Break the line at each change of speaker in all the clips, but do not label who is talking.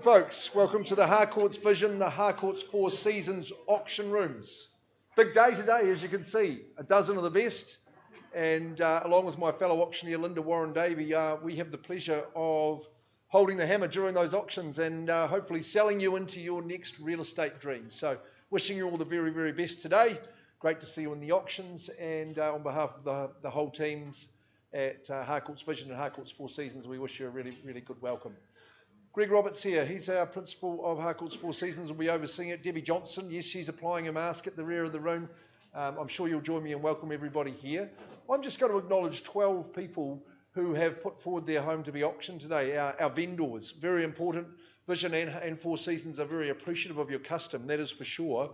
Folks, welcome to the Harcourts Vision, the Harcourts Four Seasons auction rooms. Big day today, as you can see, a dozen of the best, and along with my fellow auctioneer Linda Warren Davey, we have the pleasure of holding the hammer during those auctions and hopefully selling you into your next real estate dream. So wishing you all the very, very best today. Great to see you in the auctions, and on behalf of the whole teams at Harcourts Vision and Harcourts Four Seasons, we wish you a really, really good welcome. Greg Roberts here, he's our principal of Harcourts Four Seasons, will be overseeing it. Debbie Johnson, yes, she's applying a mask at the rear of the room. I'm sure you'll join me and welcome everybody here. I'm just going to acknowledge 12 people who have put forward their home to be auctioned today, our vendors, very important. Vision and Four Seasons are very appreciative of your custom, that is for sure.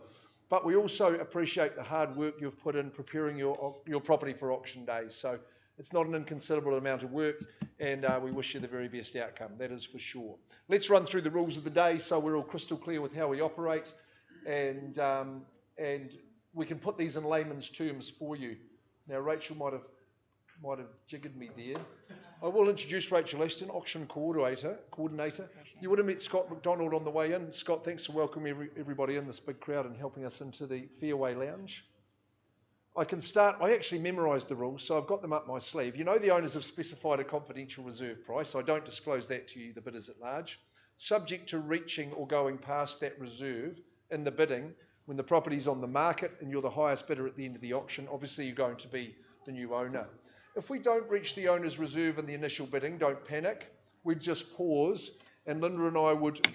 But we also appreciate the hard work you've put in preparing your property for auction day. So it's not an inconsiderable amount of work, and we wish you the very best outcome, that is for sure. Let's run through the rules of the day so we're all crystal clear with how we operate, and we can put these in layman's terms for you. Now, Rachel might have jiggered me there. I will introduce Rachel Ashton, auction coordinator. You would have met Scott McDonald on the way in. Scott, thanks for welcoming everybody in this big crowd and helping us into the Fairway Lounge. I actually memorised the rules, so I've got them up my sleeve. You know the owners have specified a confidential reserve price. I don't disclose that to you, the bidders at large. Subject to reaching or going past that reserve in the bidding, when the property's on the market and you're the highest bidder at the end of the auction, obviously you're going to be the new owner. If we don't reach the owner's reserve in the initial bidding, don't panic. We'd just pause, and Linda and I would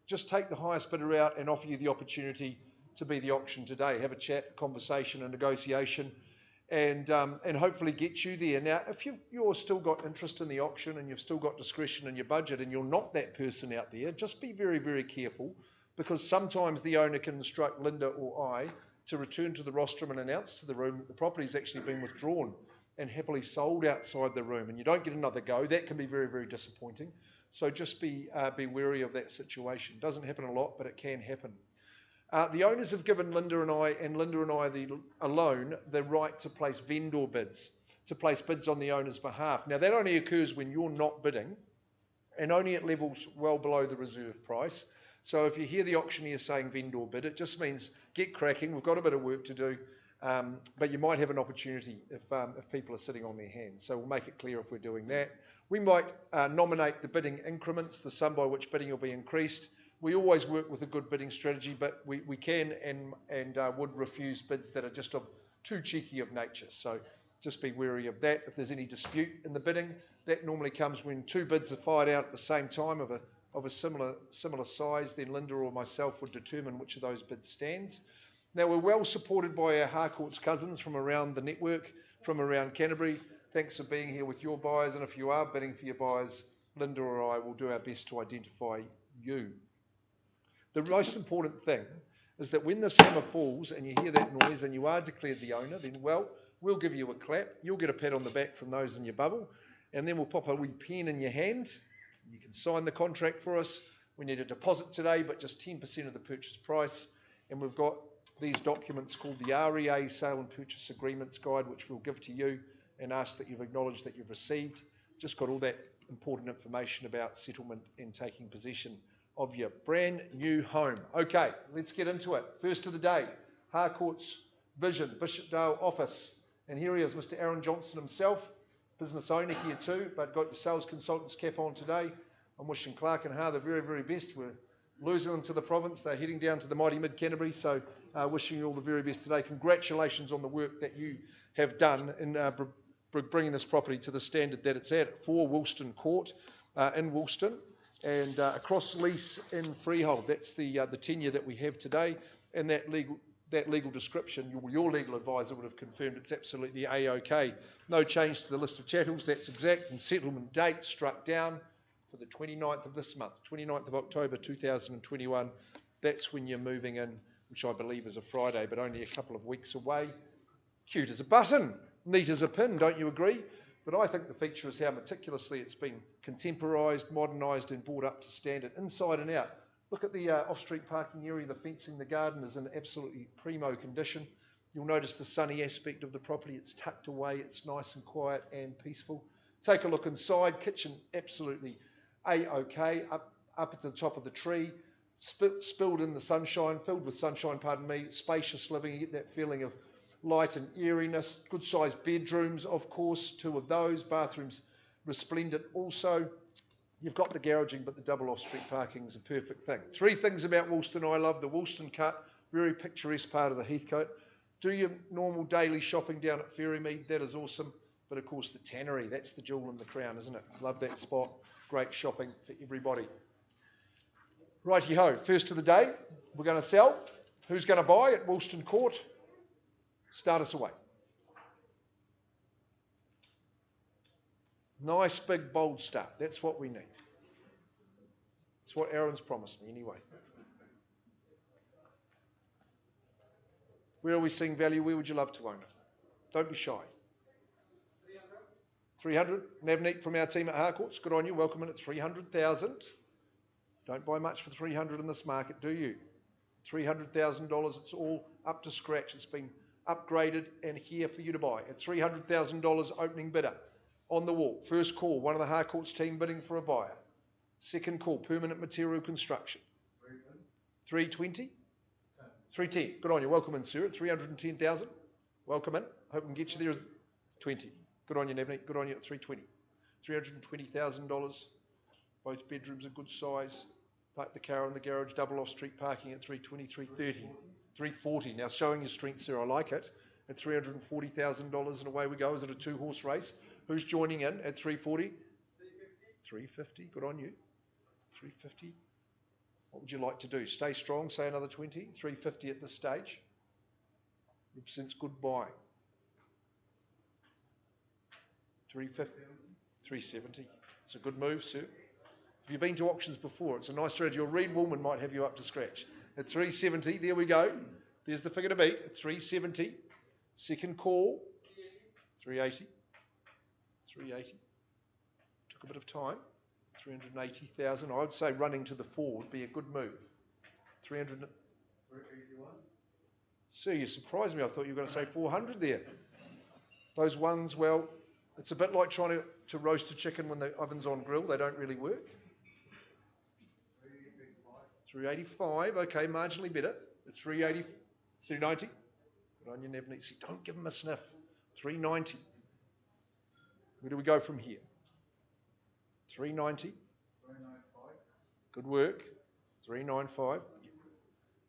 just take the highest bidder out and offer you the opportunity to be the auction today, have a chat, conversation, a negotiation, and hopefully get you there. Now, if you're still got interest in the auction and you've still got discretion in your budget and you're not that person out there, just be very, very careful, because sometimes the owner can instruct Linda or I to return to the rostrum and announce to the room that the property's actually been withdrawn and happily sold outside the room, and you don't get another go. That can be very, very disappointing. So just be wary of that situation. It doesn't happen a lot, but it can happen. The owners have given Linda and I alone the right to place vendor bids, to place bids on the owner's behalf. Now, that only occurs when you're not bidding, and only at levels well below the reserve price. So if you hear the auctioneer saying vendor bid, it just means get cracking. We've got a bit of work to do, but you might have an opportunity if people are sitting on their hands. So we'll make it clear if we're doing that. We might nominate the bidding increments, the sum by which bidding will be increased. We always work with a good bidding strategy, but we can and would refuse bids that are just too cheeky of nature. So just be wary of that. If there's any dispute in the bidding, that normally comes when two bids are fired out at the same time of a similar size. Then Linda or myself would determine which of those bids stands. Now, we're well supported by our Harcourts cousins from around the network, from around Canterbury. Thanks for being here with your buyers, and if you are bidding for your buyers, Linda or I will do our best to identify you. The most important thing is that when this hammer falls and you hear that noise and you are declared the owner, then, well, we'll give you a clap. You'll get a pat on the back from those in your bubble, and then we'll pop a wee pen in your hand. You can sign the contract for us. We need a deposit today, but just 10% of the purchase price. And we've got these documents called the REA Sale and Purchase Agreements Guide, which we'll give to you and ask that you've acknowledged that you've received. Just got all that important information about settlement and taking possession of your brand new home. Okay, let's get into it. First of the day, Harcourts Vision, Bishopdale office. And here he is, Mr. Aaron Johnson himself, business owner here too, but got your sales consultant's cap on today. I'm wishing Clark and Har the very, very best. We're losing them to the province. They're heading down to the mighty mid-Canterbury, so wishing you all the very best today. Congratulations on the work that you have done in bringing this property to the standard that it's at for Woolston Court in Woolston. And across lease in freehold. That's the tenure that we have today, and that legal description, your legal advisor would have confirmed it's absolutely A-OK. No change to the list of chattels, that's exact, and settlement date struck down for the 29th of this month, 29th of October 2021. That's when you're moving in, which I believe is a Friday, but only a couple of weeks away. Cute as a button, neat as a pin, don't you agree? But I think the feature is how meticulously it's been contemporised, modernised and brought up to standard inside and out. Look at the off-street parking area, the fencing, the garden is in absolutely primo condition. You'll notice the sunny aspect of the property. It's tucked away, it's nice and quiet and peaceful. Take a look inside, kitchen absolutely A-OK, up at the top of the tree, spilled in the sunshine, filled with sunshine, pardon me, spacious living. You get that feeling of light and airiness. Good sized bedrooms, of course, 2 of those. Bathrooms resplendent also. You've got the garaging, but the double off-street parking is a perfect thing. 3 things about Woolston I love. The Woolston Cut, very picturesque part of the Heathcote. Do your normal daily shopping down at Ferrymead, that is awesome. But of course the tannery, that's the jewel in the crown, isn't it? Love that spot. Great shopping for everybody. Righty-ho, first of the day, we're going to sell. Who's going to buy at Woolston Court? Start us away. Nice, big, bold start. That's what we need. That's what Aaron's promised me anyway. Where are we seeing value? Where would you love to own it? Don't be shy. 300. Navneet from our team at Harcourts. Good on you. Welcome in at 300,000. Don't buy much for 300 in this market, do you? $300,000. It's all up to scratch. It's been upgraded and here for you to buy. At $300,000 opening bidder on the wall. First call, one of the Harcourts team bidding for a buyer. Second call, permanent material construction. 320? 310. Good on you. Welcome in, sir. At 310,000. Welcome in. Hope we can get you there. 20. Good on you, Navneet. Good on you at 320. $320,000. Both bedrooms are good size. Park the car in the garage. Double off-street parking at 320, 330, 340. Now showing your strength, sir. I like it. At $340,000 and away we go. Is it a 2-horse race? Who's joining in at 340? 350. Good on you. 350. What would you like to do? Stay strong. Say another 20. 350 at this stage. Represents good buying. 350. 370. It's a good move, sir. Have you been to auctions before? It's a nice strategy. Your Reed Woolman might have you up to scratch. At 370, there we go. There's the figure to beat. At 370. Second call. 380. 380. Took a bit of time. 380,000. I would say running to the 4 would be a good move. 300. 381. Sir, you surprised me. I thought you were going to say 400 there. Those ones, well, it's a bit like trying to roast a chicken when the oven's on grill. They don't really work. 385. Okay, marginally better. At 380. 390. Good on you, Navneet. See, don't give them a sniff. 390. Where do we go from here? 390. 395. Good work. 395.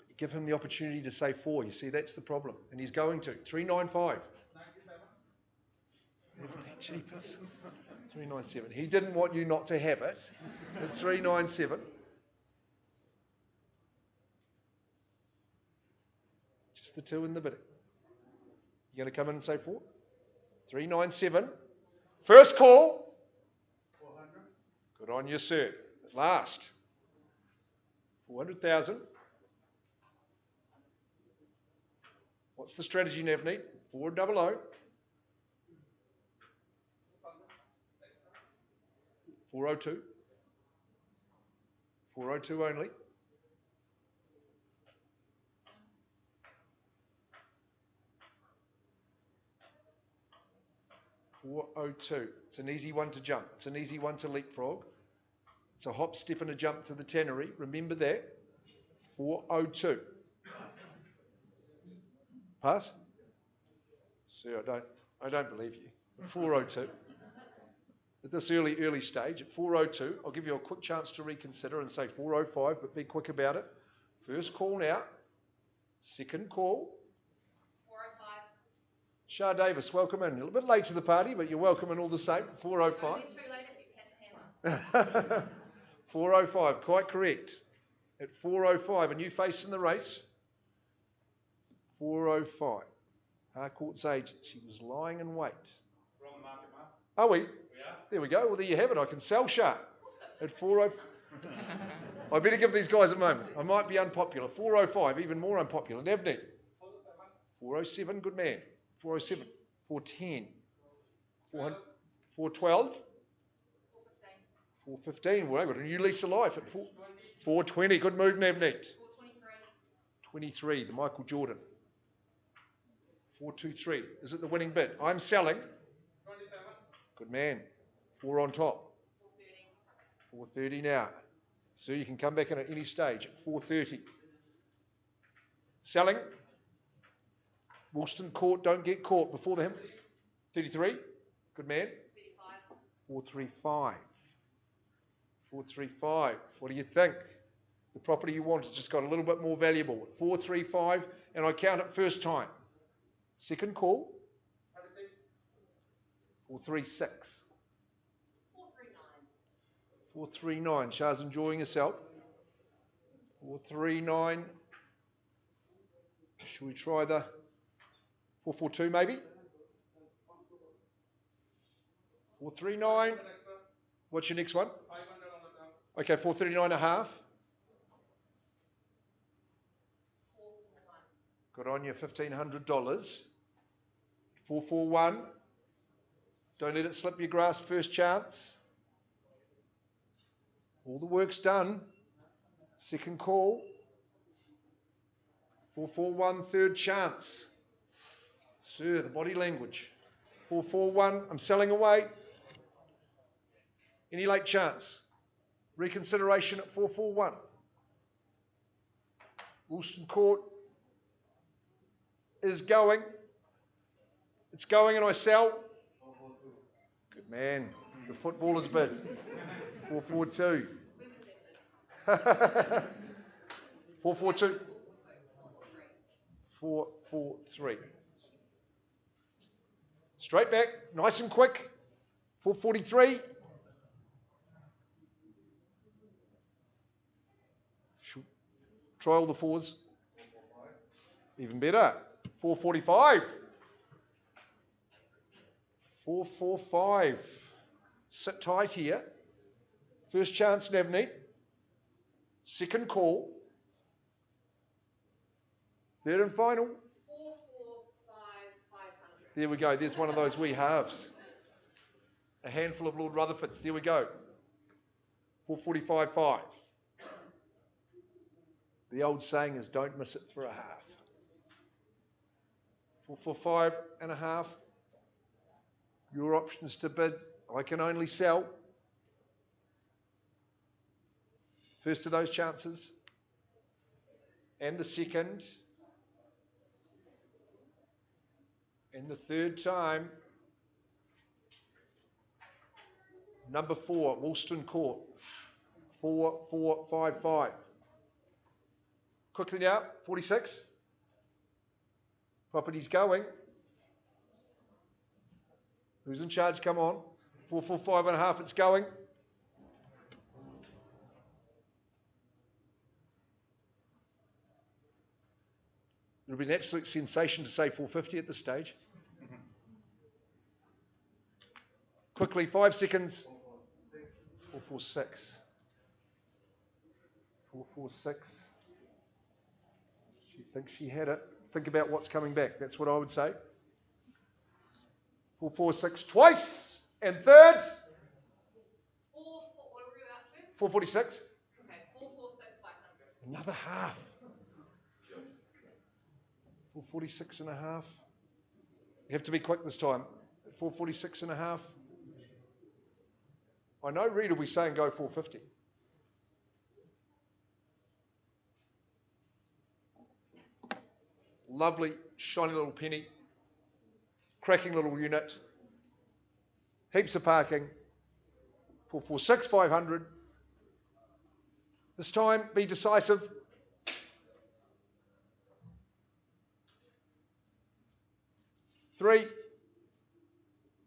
You give him the opportunity to say 4. You see, that's the problem. And he's going to. 395. 97. Jeepers. 397. He didn't want you not to have it. At 397. Just the 2 in the bidding. You going to come in and say 4? 397. First call. 400. Good on you, sir. At last. 400,000. What's the strategy, Navneet? 400. 402. 402 only. 402. It's an easy one to jump. It's an easy one to leapfrog. It's a hop, step and a jump to the tannery. Remember that. 402. Pass? Sir, I don't believe you. 402. At this early stage, at 402, I'll give you a quick chance to reconsider and say 405, but be quick about it. First call now. Second call.
405.
Shah Davis, welcome in. You're a little bit late to the party, but you're welcome in all the same. 405.
Don't be too late if you hit the hammer.
405, quite correct. At 405, a new face in the race. 405. Harcourts agent. She was lying in wait.
We're on the market, Mark.
Are we?
We are.
There we go. Well, there you have it. I can sell Shah. At 405. I better give these guys a moment. I might be unpopular. 405, even more unpopular. Navneet. 407, good man. 407. 410. 412. 415. Well, I've got a new lease of life at 420. Good move, Navneet. 23, the Michael Jordan. 423. Is it the winning bid? I'm selling. 27. Good man. 4 on top. 430 now. So you can come back in at any stage at 4:30. Selling. Woolston Court, don't get caught before them. 33. Good man.
35.
435. 435. What do you think? The property you want has just got a little bit more valuable. 435, and I count it first time. Second call. 436.
439.
439. Shah's enjoying herself. 439. Should we try the 442 maybe? 439. What's your next one? Okay, 439 and a half.
441.
Good on you, $1,500. 441. Don't let it slip your grasp, first chance. All the work's done. Second call. 441, third chance. Sir, the body language. 441, I'm selling away. Any late chance? Reconsideration at 441. Woolston Court is going. It's going and I sell. Good man. The footballer's bid. 442. 442. 443. Straight back, nice and quick. 443. Try all the fours. Even better. 445. 445. Sit tight here. First chance, Navneet. Second call. Third and final.
445,500.
There we go. There's one of those wee halves. A handful of Lord Rutherfords. There we go. 445.5. The old saying is don't miss it for a half. 445 and a half. Your options to bid. I can only sell. First of those chances. And the second. And the third time. Number 4, Woolston Court. 4455. Quickly now, 46. Property's going. Who's in charge? Come on. 445 and a half, it's going. It would be an absolute sensation to say 450 at this stage. Quickly, 5 seconds. 446. 446. She thinks she had it. Think about what's coming back. That's what I would say. 446 twice. And third.
What were we about to?
446.
Okay, 446,500.
Another half. 446 and a half. You have to be quick this time. 446 and a half. I know Reed will be saying go 450. Lovely, shiny little penny. Cracking little unit. Heaps of parking. 446, 500. This time, be decisive. Three,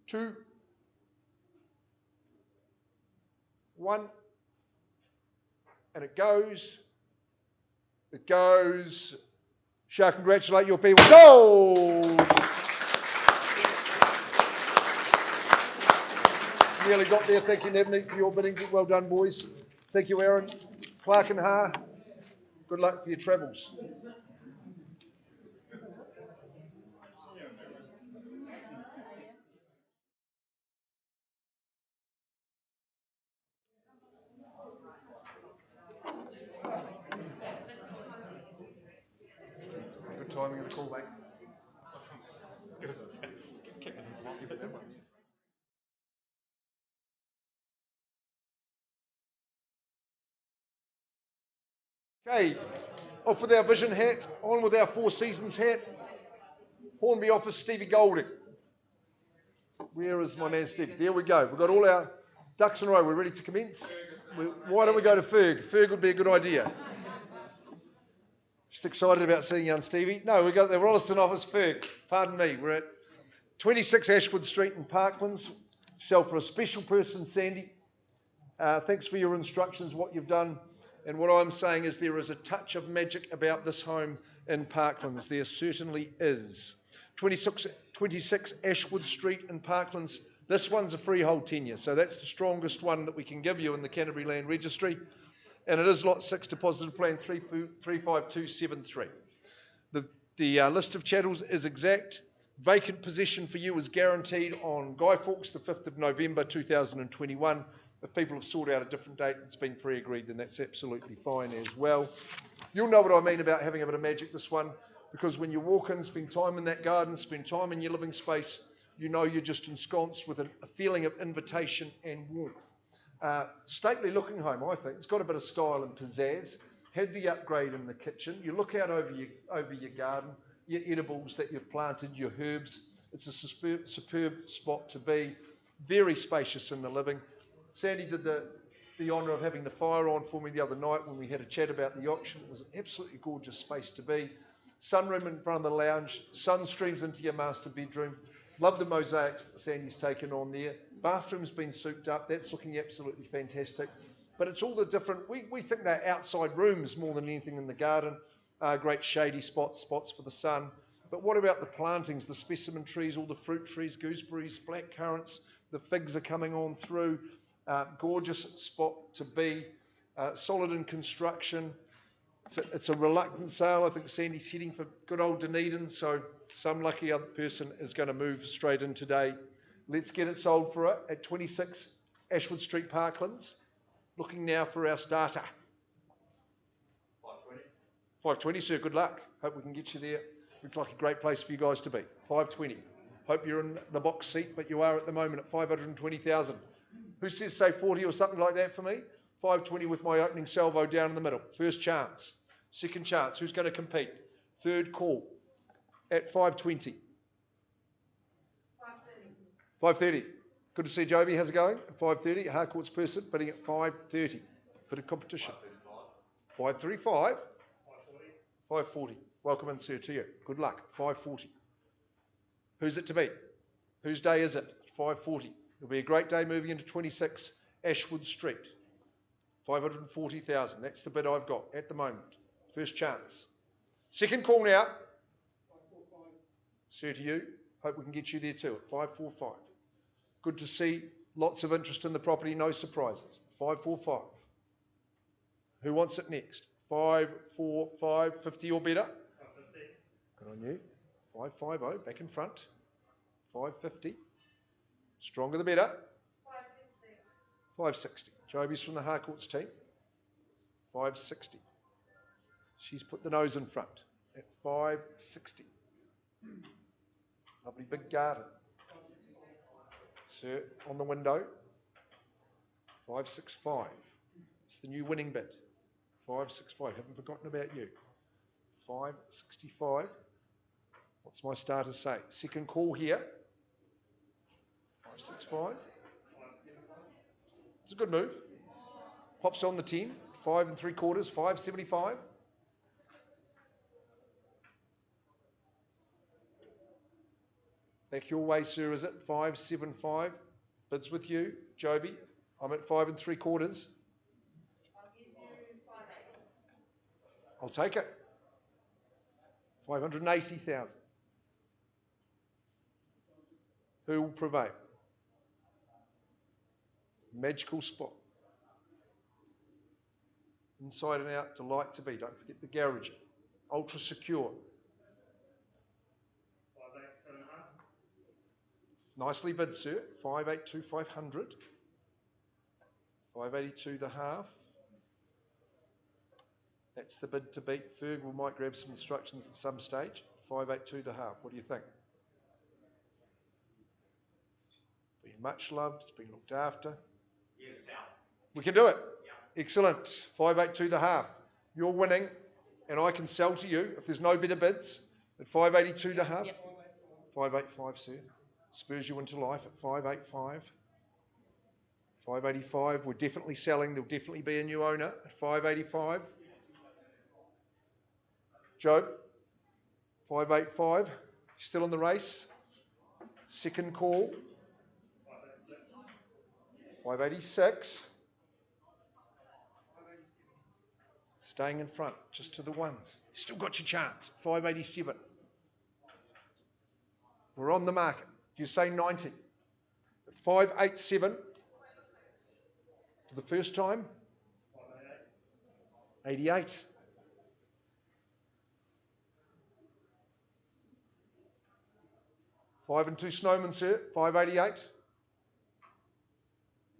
2, 1. And it goes. It goes. Shall I congratulate your people? Sold! Nearly got there. Thank you, Navneet, for your bidding. Well done, boys. Thank you, Aaron. Clark and Ha. Good luck for your travels. Good timing of the call, mate. Okay, off with our vision hat, on with our Four Seasons hat. Hornby office, Stevie Golding. Where is my man Steve? There we go. We've got all our ducks in a row. We're ready to commence. Why don't we go to Ferg? Ferg would be a good idea. Just excited about seeing young Stevie. No, we got the Rolleston office, Ferg. Pardon me. We're at 26 Ashwood Street in Parklands. Sell for a special person, Sandy. Thanks for your instructions, what you've done. And what I'm saying is there is a touch of magic about this home in Parklands. There certainly is. 26 Ashwood Street in Parklands. This one's a freehold tenure, so that's the strongest one that we can give you in the Canterbury Land Registry. And it is Lot 6, Deposited Plan 35273. The list of chattels is exact. Vacant possession for you is guaranteed on Guy Fawkes, the 5th of November 2021. If people have sought out a different date, it's been pre-agreed, then that's absolutely fine as well. You'll know what I mean about having a bit of magic, this one, because when you walk in, spend time in that garden, spend time in your living space, you know you're just ensconced with a feeling of invitation and warmth. Stately looking home, I think. It's got a bit of style and pizzazz. Had the upgrade in the kitchen. You look out over your garden, your edibles that you've planted, your herbs. It's a superb spot to be. Very spacious in the living. Sandy did the honour of having the fire on for me the other night when we had a chat about the auction. It was an absolutely gorgeous space to be. Sunroom in front of the lounge. Sun streams into your master bedroom. Love the mosaics that Sandy's taken on there. Bathroom's been souped up. That's looking absolutely fantastic. But it's all the different, we think they're outside rooms more than anything in the garden. Great shady spots for the sun. But what about the plantings, the specimen trees, all the fruit trees, gooseberries, blackcurrants, the figs are coming on through. Gorgeous spot to be. Solid in construction. It's a reluctant sale. I think Sandy's heading for good old Dunedin, so some lucky other person is going to move straight in today. Let's get it sold for it at 26 Ashwood Street, Parklands. Looking now for our starter.
520.
520, sir. Good luck. Hope we can get you there. Looks like a great place for you guys to be. 520. Hope you're in the box seat, but you are at the moment at 520,000. Who says say 40 or something like that for me? 520 with my opening salvo down in the middle. First chance. Second chance. Who's going to compete? Third call at 520. 530. Good to see Joby. How's it going? At 530. Harcourts person bidding at 530. Bit of competition. 535. 540. Welcome in, sir, to you. Good luck. 540. Who's it to be? Whose day is it? 540. It'll be a great day moving into 26 Ashwood Street. 540,000. That's the bid I've got at the moment. First chance. Second call now. 545. Sir, to you. Hope we can get you there too at 545. Good to see lots of interest in the property. No surprises. 545. Who wants it next? 545. 50 or better.
550.
Good on you. 550. Back in front. 550. Stronger the better.
560.
560. Joby's from the Harcourts team. 560. She's put the nose in front at 560. Lovely big garden. Sir, on the window. 565. It's the new winning bid. 565. Haven't forgotten about you. 565. What's my starter say? Second call here. 565. It's a good move. Pops on the 10. 5 3/4. 575. Back your way, sir, is it? 575. Bids with you. Joby, I'm at 5 3/4.
I'll give you 580.
I'll take it. 580,000. Who will prevail? Magical spot. Inside and out, delight to be. Don't forget the garage. Ultra secure.
582.5.
Nicely bid, sir. 582, 500. 582 the half. That's the bid to beat. Ferg might grab some instructions at some stage. 582 the half. What do you think? Been much loved. It's been looked after.
Yes, Sal.
We can do it.
Yeah.
Excellent. 582 the half. You're winning, and I can sell to you if there's no better bids at 582 to hub.
Yep.
585, sir. Spurs you into life at 585. 585. We're definitely selling. There'll definitely be a new owner at 585. Joe, 585. Still in the race. Second call. 586. Staying in front, just to the ones. Still got your chance. 587. We're on the market. Do you say 90? 587. For the first time. 88. Five and two snowmen, sir. 588.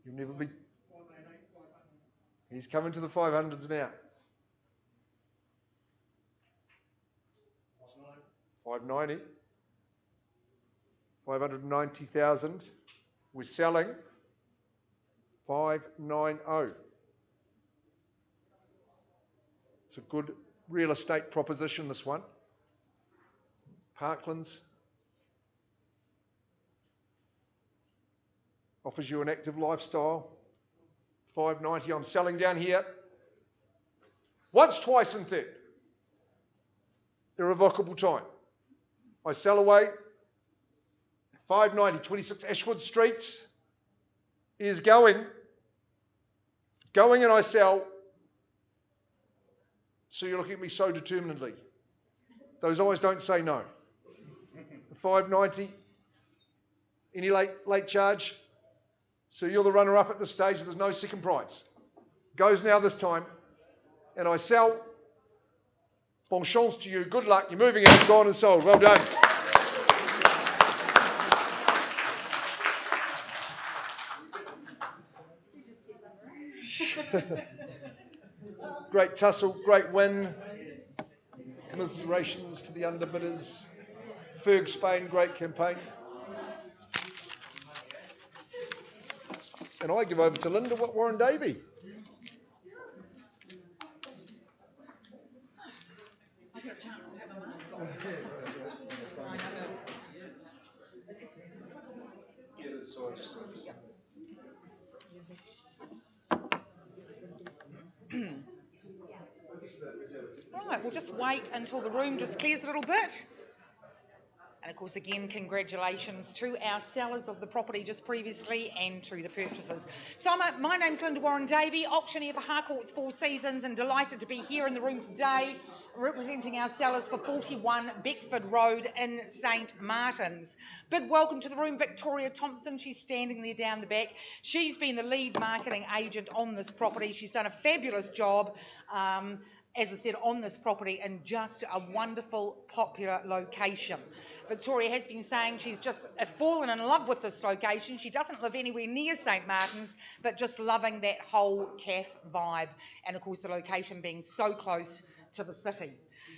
You'll never be. He's coming to the 500s now. 590. 590,000. We're selling 590. It's a good real estate proposition, this one. Parklands offers you an active lifestyle. 590. I'm selling down here. Once, twice, and third. Irrevocable time. I sell away. 590, 26 Ashwood Street is going. Going, and I sell. So you're looking at me so determinedly. Those eyes don't say no. 590. Any late charge? So you're the runner-up at this stage. There's no second prize. Goes now this time. And I sell. Bon chance to you. Good luck. You're moving out. Gone and sold. Well done. Great tussle. Great win. Commiserations to the underbidders. Ferg Spain. Great campaign. And I give over to Linda Warren Davey.
I got a chance to have a mask on. Right, we'll just wait until the room just clears a little bit. And of course, again, congratulations to our sellers of the property just previously and to the purchasers. So my name's Linda Warren Davey, auctioneer for Harcourts Four Seasons, and delighted to be here in the room today representing our sellers for 41 Beckford Road in St Martin's. Big welcome to the room, Victoria Thompson. She's standing there down the back. She's been the lead marketing agent on this property. She's done a fabulous job, as I said, on this property in just a wonderful, popular location. Victoria has been saying she's just fallen in love with this location. She doesn't live anywhere near St Martin's, but just loving that whole CAF vibe, and of course the location being so close to the city.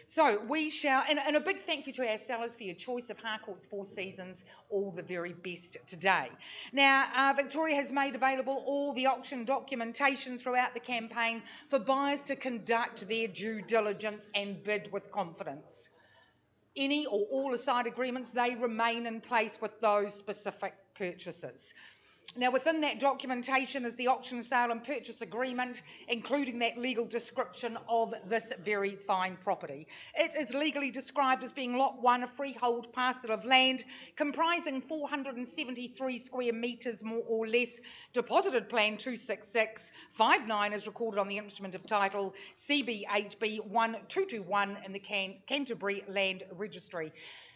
So we shall, and a big thank you to our sellers for your choice of Harcourts Four Seasons. All the very best today. Now, Victoria has made available all the auction documentation throughout the campaign for buyers to conduct their due diligence and bid with confidence. Any or all aside agreements, they remain in place with those specific purchasers. Now, within that documentation is the auction, sale and purchase agreement, including that legal description of this very fine property. It is legally described as being Lot 1, a freehold parcel of land comprising 473 square metres, more or less, deposited plan 26659 is recorded on the instrument of title CB8B 1221 in the Canterbury Land Registry.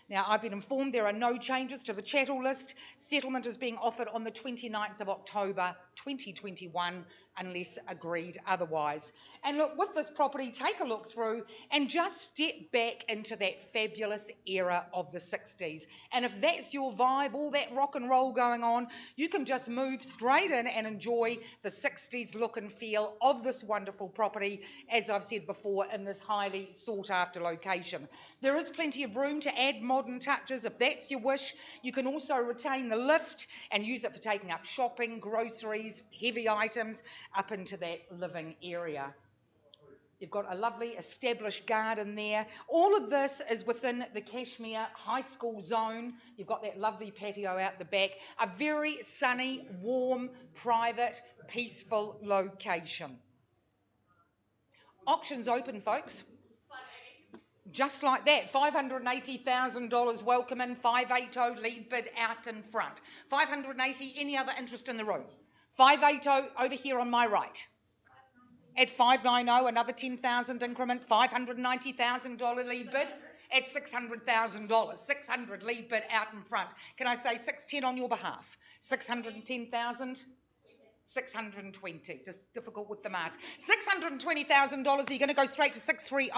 Now, I've been informed there are no changes to the chattel list. Settlement is being offered on the 29th of October 2021, unless agreed otherwise. And look, with this property, take a look through and just step back into that fabulous era of the 60s. And if that's your vibe, all that rock and roll going on, you can just move straight in and enjoy the 60s look and feel of this wonderful property, as I've said before, in this highly sought after location. There is plenty of room to add modern touches if that's your wish. You can also retain the lift and use it for taking up shopping, groceries, heavy items up into that living area. You've got a lovely established garden there. All of this is within the Cashmere High School zone. You've got that lovely patio out the back. A very sunny, warm, private, peaceful location. Auction's open, folks. Just like that, $580,000 welcome in, 580 lead bid out in front. 580, any other interest in the room? 580 over here on my right. At 590, another 10,000 increment, $590,000 lead bid at $600,000. 600 lead bid out in front. Can I say 610 on your behalf? 610,000? 620. Just difficult with the maths. $620,000. Are you going to go straight to 630?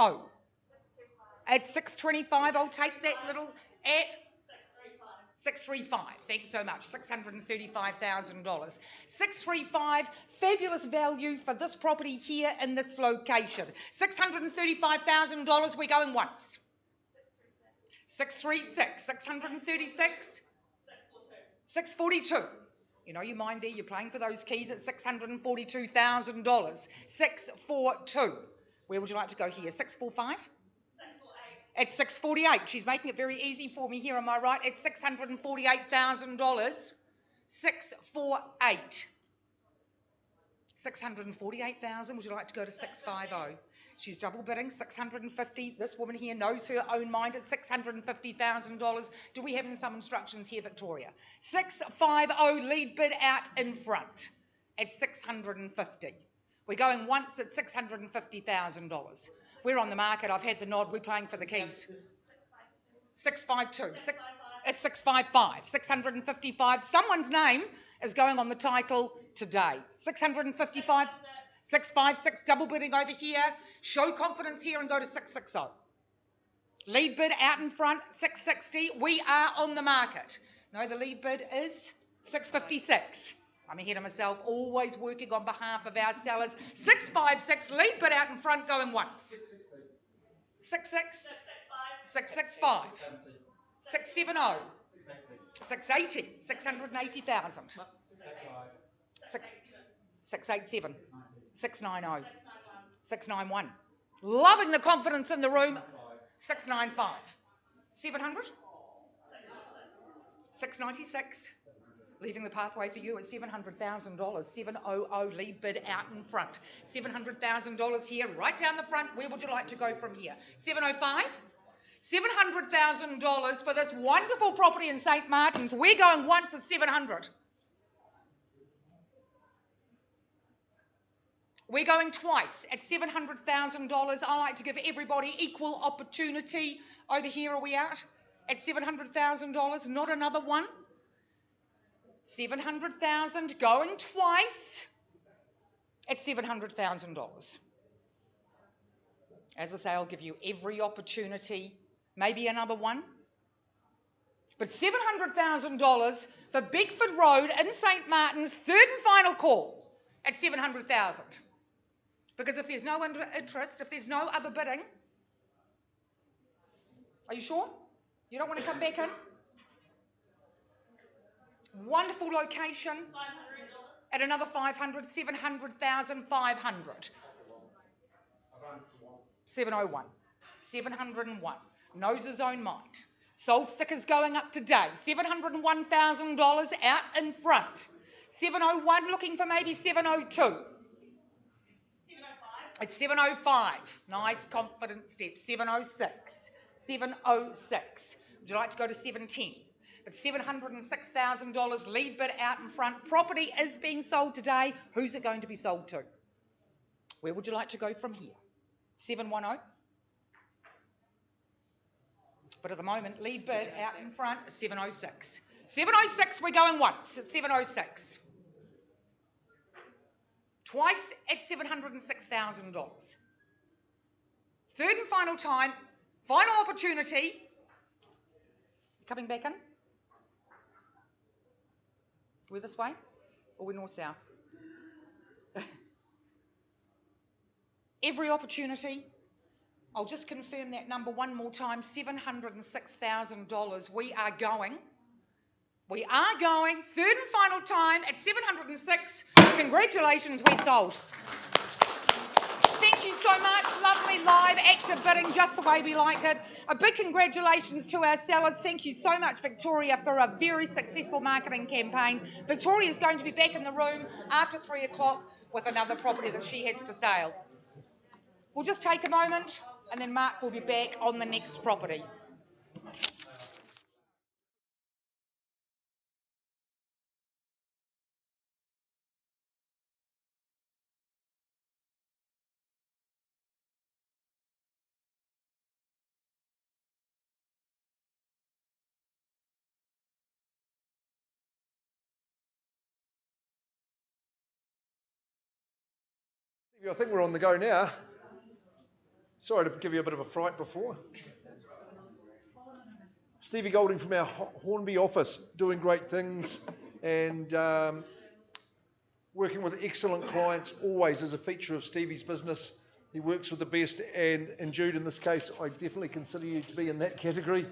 At 625, I'll take that little at 635. Thanks so much. $635,000. 635, fabulous value for this property here in this location. $635,000, we're going once. 636, 636, 642. You know, you mind there, you're playing for those keys at $642,000. 642. Where would you like to go here? 645? At 648, she's making it very easy for me here on my right, at $648,000. 648. 648,000, would you like to go to 650? She's double bidding, 650. This woman here knows her own mind at $650,000. Do we have some instructions here, Victoria? 650, lead bid out in front at 650. We're going once at $650,000. We're on the market. I've had the nod. We're playing for the keys. 652. It's 655. 655. Someone's name is going on the title today. 655. 656. Double bidding over here. Show confidence here and go to 660. Lead bid out in front. 660. We are on the market. No, the lead bid is 656. I'm ahead of myself, always working on behalf of our sellers. 656, lead bid out in front, going once. 666, 665, 670, 680, 680,000, 687, 690, 691. Loving the confidence in the room. 695, 700, 696. Leaving the pathway for you at $700,000. 700 lead bid out in front. $700,000 here, right down the front. Where would you like to go from here? 705? $700,000 for this wonderful property in St. Martin's. We're going once at 700. We're going twice at $700,000. I like to give everybody equal opportunity. Over here, are we out? At $700,000, not another one. 700,000 going twice at $700,000. As I say, I'll give you every opportunity, maybe another one. But $700,000 for Beckford Road in St. Martin's, third and final call at $700,000. Because if there's no interest, if there's no other bidding, are you sure? You don't want to come back in? Wonderful location. At another 500, 700,500. 701. 701. Knows his own mind. Sold stickers going up today. $701,000 out in front. 701 looking for maybe 702. 705. It's 705. Nice confident step. 706. 706. Would you like to go to 710? It's $706,000 lead bid out in front. Property is being sold today. Who's it going to be sold to? Where would you like to go from here? 710? But at the moment, lead bid out in front is 706. 706, we're going once at 706. Twice at $706,000. Third and final time, final opportunity. Coming back in? We're this way? Or we're north-south? Every opportunity. I'll just confirm that number one more time. $706,000. We are going. We are going. Third and final time at 706. Congratulations, we're sold. Thank you so much. Lovely, live, active bidding, just the way we like it. A big congratulations to our sellers. Thank you so much, Victoria, for a very successful marketing campaign. Victoria is going to be back in the room after 3 o'clock with another property that she has to sell. We'll just take a moment and then Mark will be back on the next property.
I think we're on the go now. Sorry to give you a bit of a fright before. Stevie Golding from our Hornby office, doing great things and working with excellent clients always is a feature of Stevie's business. He works with the best, and Jude, in this case, I definitely consider you to be in that category.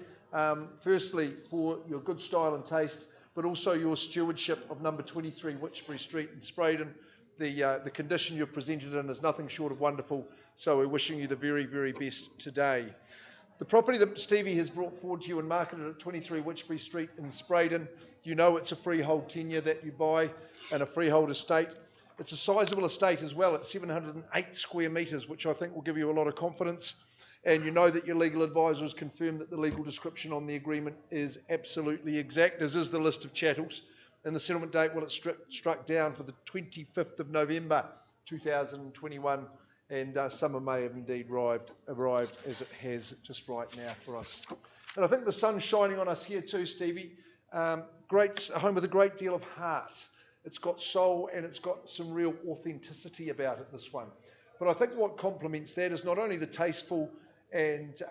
Firstly, for your good style and taste, but also your stewardship of number 23 Wychbury Street in Spreydon. The condition you've presented in is nothing short of wonderful, so we're wishing you the very, very best today. The property that Stevie has brought forward to you and marketed at 23 Wychbury Street in Spreydon, you know it's a freehold tenure that you buy and a freehold estate. It's a sizable estate as well at 708 square metres, which I think will give you a lot of confidence. And you know that your legal advisor has confirmed that the legal description on the agreement is absolutely exact, as is the list of chattels. And the settlement date, well, it's struck down for the 25th of November 2021, and summer may have indeed arrived as it has just right now for us. And I think the sun's shining on us here too, Stevie. A home with a great deal of heart. It's got soul and it's got some real authenticity about it, this one. But I think what complements that is not only the tasteful and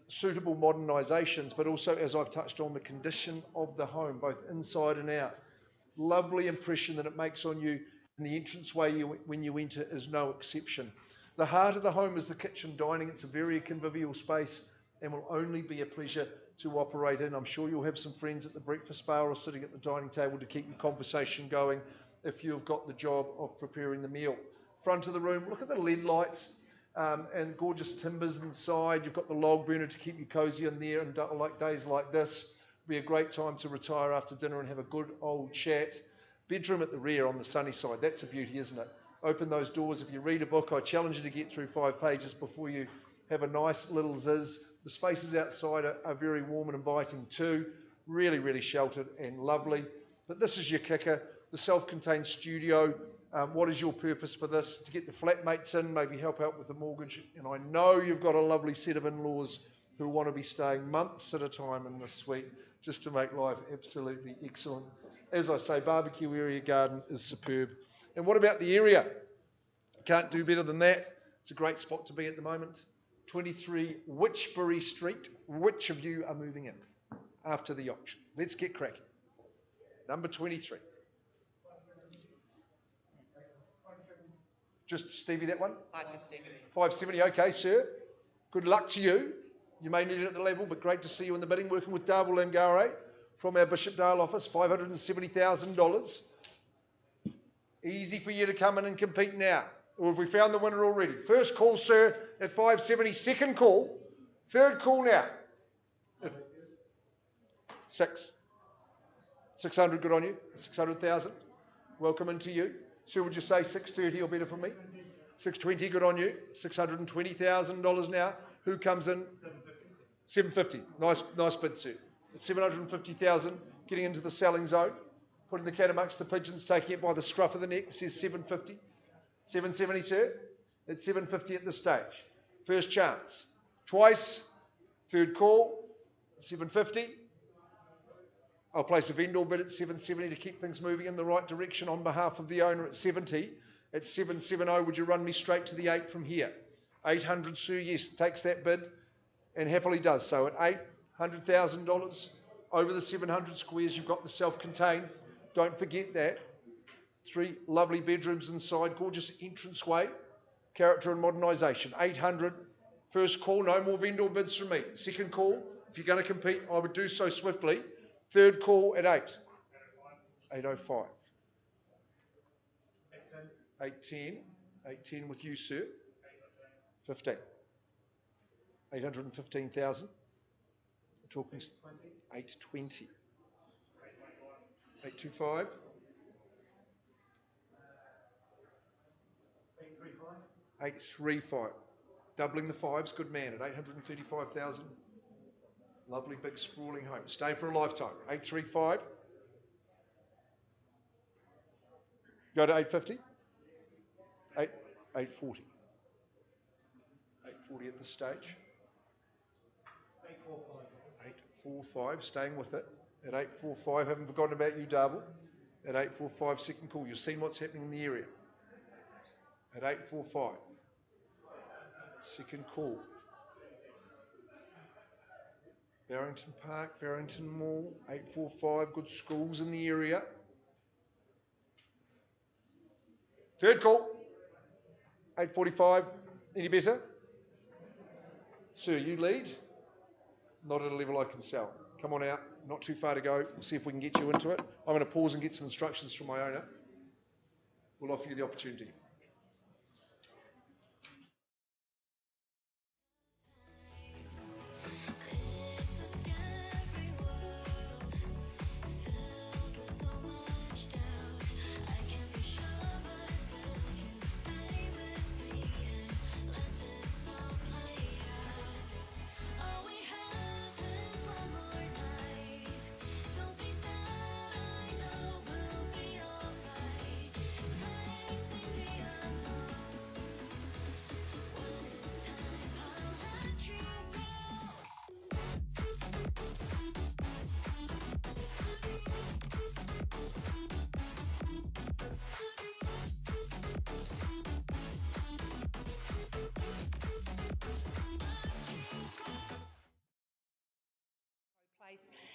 suitable modernisations, but also, as I've touched on, the condition of the home, both inside and out. Lovely impression that it makes on you, and the entranceway when you enter is no exception. The heart of the home is the kitchen dining. It's a very convivial space and will only be a pleasure to operate in. I'm sure you'll have some friends at the breakfast bar or sitting at the dining table to keep your conversation going if you've got the job of preparing the meal. Front of the room, look at the LED lights and gorgeous timbers inside. You've got the log burner to keep you cosy in there, and like days like this, be a great time to retire after dinner and have a good old chat. Bedroom at the rear on the sunny side. That's a beauty, isn't it? Open those doors. If you read a book, I challenge you to get through 5 pages before you have a nice little ziz. The spaces outside are very warm and inviting too. Really, really sheltered and lovely. But this is your kicker, the self-contained studio. What is your purpose for this? To get the flatmates in, maybe help out with the mortgage. And I know you've got a lovely set of in-laws who want to be staying months at a time in this suite just to make life absolutely excellent. As I say, barbecue area garden is superb. And what about the area? Can't do better than that. It's a great spot to be at the moment. 23 Wychbury Street. Which of you are moving in after the auction? Let's get cracking. Number 23. Just Stevie, that one?
570.
570, okay, sir. Good luck to you. You may need it at the level, but great to see you in the bidding, working with Darwell Langare from our Bishopdale office, $570,000. Easy for you to come in and compete now. Or have we found the winner already? First call, sir, at 570. Second call. Third call now. 600, good on you. 600,000. Welcome into you. Sir, would you say 630 or better for me? 620, good on you. $620,000 now. Who comes in? 750. Nice bid, sir. At 750,000, getting into the selling zone. Putting the cat amongst the pigeons, taking it by the scruff of the neck. It says 750. 770, sir. It's 750 at this stage. First chance. Twice. Third call. 750. I'll place a vendor bid at 770 to keep things moving in the right direction on behalf of the owner at 70. At 770, would you run me straight to the 8 from here? 800, sir, yes, takes that bid and happily does so. At $800,000 over the 700 squares, you've got the self-contained. Don't forget that. 3 lovely bedrooms inside, gorgeous entranceway, character and modernisation. 800, first call, no more vendor bids from me. Second call, if you're going to compete, I would do so swiftly. Third call at 8. 805. 810. 810 with you, sir. 15. 815,000. We're talking 820. 825. 835. Doubling the fives, good man at 835,000. Lovely big sprawling home. Stay for a lifetime. 835. Go to 850. 840. 840 at this stage. 845. Staying with it. At 845, haven't forgotten about you, Darvel. At 845, second call. You've seen what's happening in the area. At 845. Second call. Barrington Park, Barrington Mall, 845, good schools in the area. Third call, 845, any better? Sir, you lead. Not at a level I can sell. Come on out, not too far to go. We'll see if we can get you into it. I'm going to pause and get some instructions from my owner. We'll offer you the opportunity.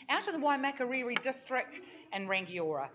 Out of the Waimakariri district in Rangiora.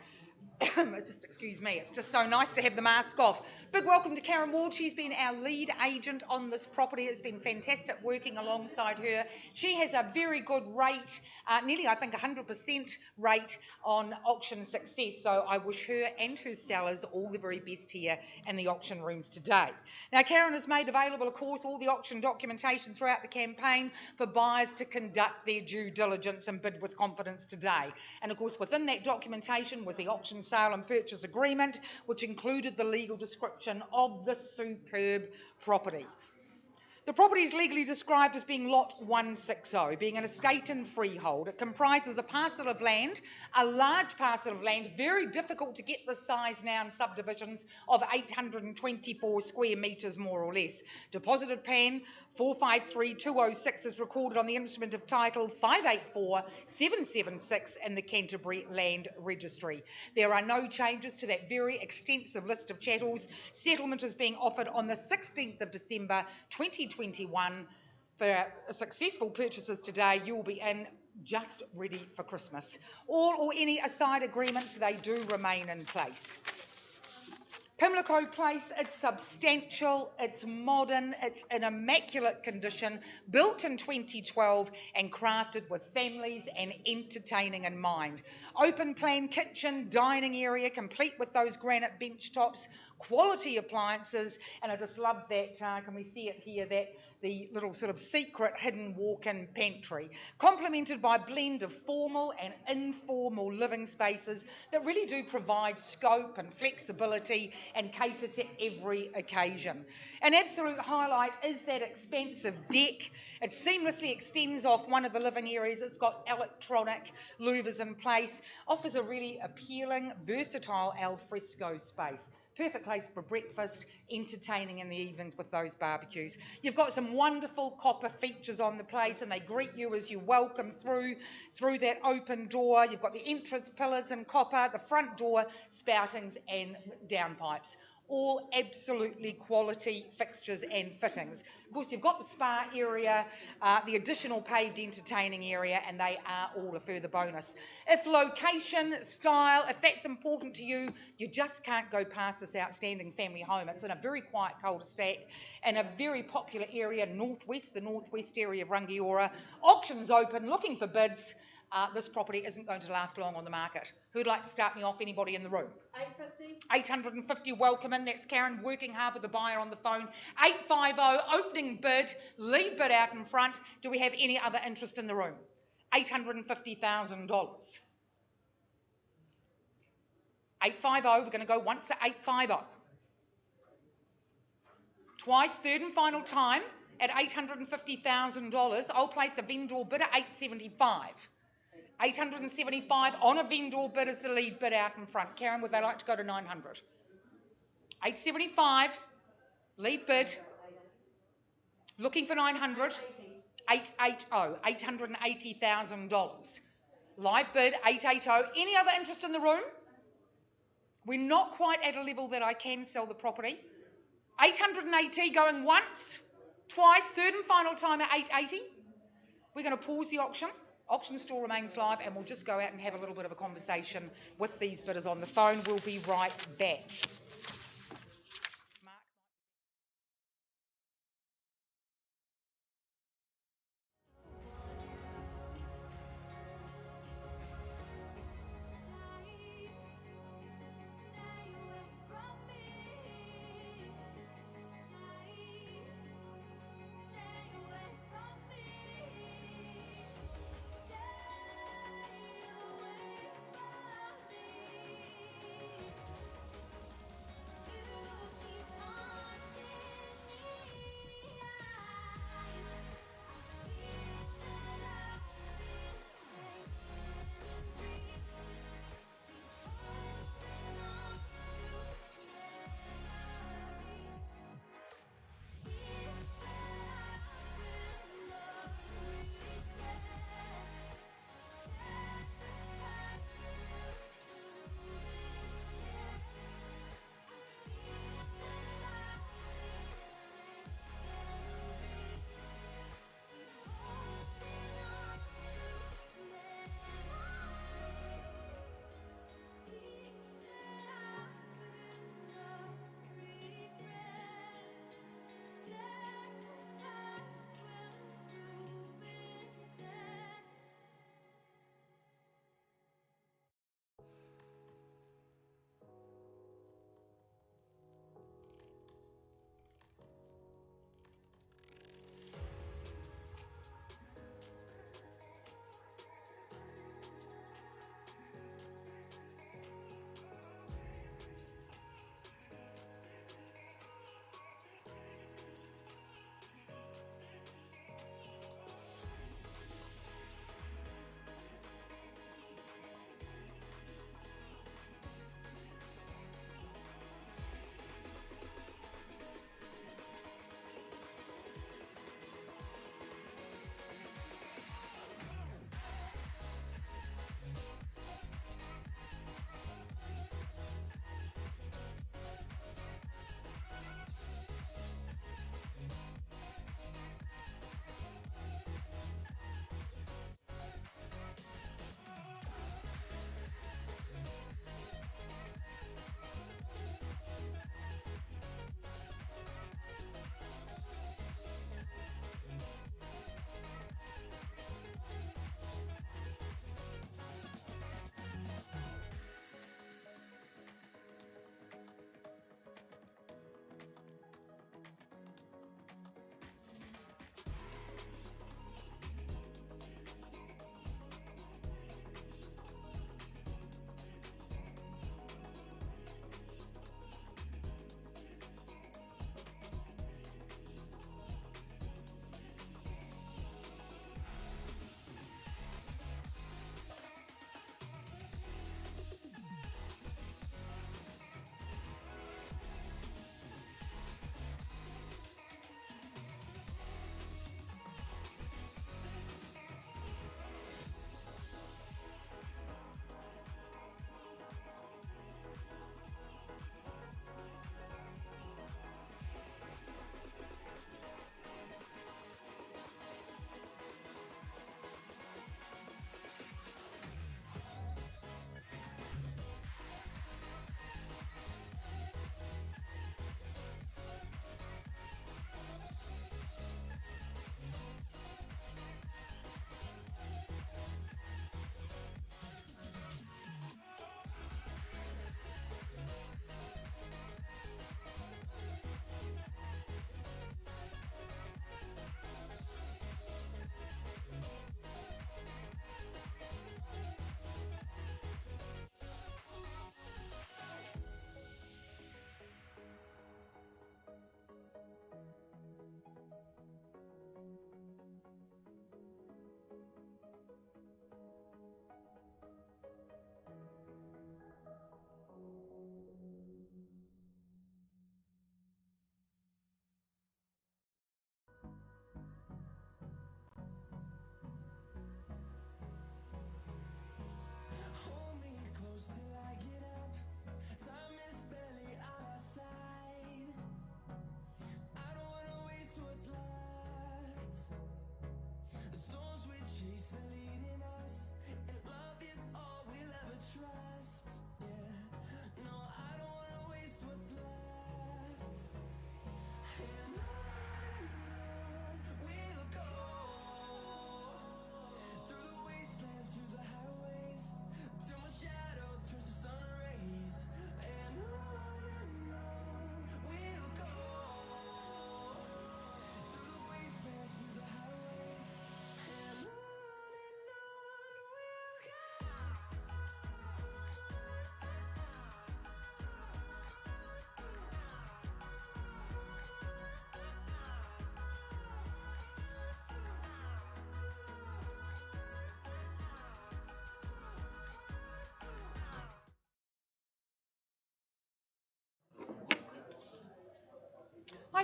Just excuse me, it's just so nice to have the mask off. Big welcome to Karen Ward. She's been our lead agent on this property. It's been fantastic working alongside her. She has a very good rate, nearly I think 100% rate on auction success. So I wish her and her sellers all the very best here in the auction rooms today. Now Karen has made available, of course, all the auction documentation throughout the campaign for buyers to conduct their due diligence and bid with confidence today. And of course within that documentation was the auction sale and purchase agreement, which included the legal description of this superb property. The property is legally described as being Lot 160, being an estate and freehold. It comprises a parcel of land, a large parcel of land, very difficult to get this size now in subdivisions, of 824 square metres more or less. Deposited plan 453206 is recorded on the instrument of title 584776 in the Canterbury Land Registry. There are no changes to that very extensive list of chattels. Settlement is being offered on the 16th of December 2021. For successful purchases today, you will be in just ready for Christmas. All or any aside agreements, they do remain in place. Pimlico Place, it's substantial, it's modern, it's in immaculate condition, built in 2012 and crafted with families and entertaining in mind. Open plan kitchen, dining area, complete with those granite bench tops, quality appliances, and I just love that, can we see it here, that the little sort of secret hidden walk-in pantry, complemented by a blend of formal and informal living spaces that really do provide scope and flexibility and cater to every occasion. An absolute highlight is that expansive deck. It seamlessly extends off one of the living areas. It's got electronic louvers in place, offers a really appealing, versatile al fresco space. Perfect place for breakfast, entertaining in the evenings with those barbecues. You've got some wonderful copper features on the place and they greet you as you welcome through that open door. You've got the entrance pillars in copper, the front door spoutings and downpipes. All absolutely quality fixtures and fittings. Of course, you've got the spa area, the additional paved entertaining area, and they are all a further bonus. If location, style, if that's important to you, you just can't go past this outstanding family home. It's in a very quiet cul-de-sac in a very popular area, the northwest area of Rangiora. Auctions open, looking for bids. this property isn't going to last long on the market. Who'd like to start me off? Anybody in the room?
850.
850, welcome in. That's Karen working hard with the buyer on the phone. 850, opening bid, lead bid out in front. Do we have any other interest in the room? $850,000. 850, we're going to go once at 850. Twice, third and final time at $850,000. I'll place a vendor bid at 875. 875 on a vendor bid is the lead bid out in front. Karen, would they like to go to 900? 875, lead bid. Looking for 900. 880, $880,000. Live bid, 880. Any other interest in the room? We're not quite at a level that I can sell the property. 880 going once, twice, third and final time at 880. We're going to pause the auction. Auction still remains live, and we'll just go out and have a little bit of a conversation with these bidders on the phone. We'll be right back.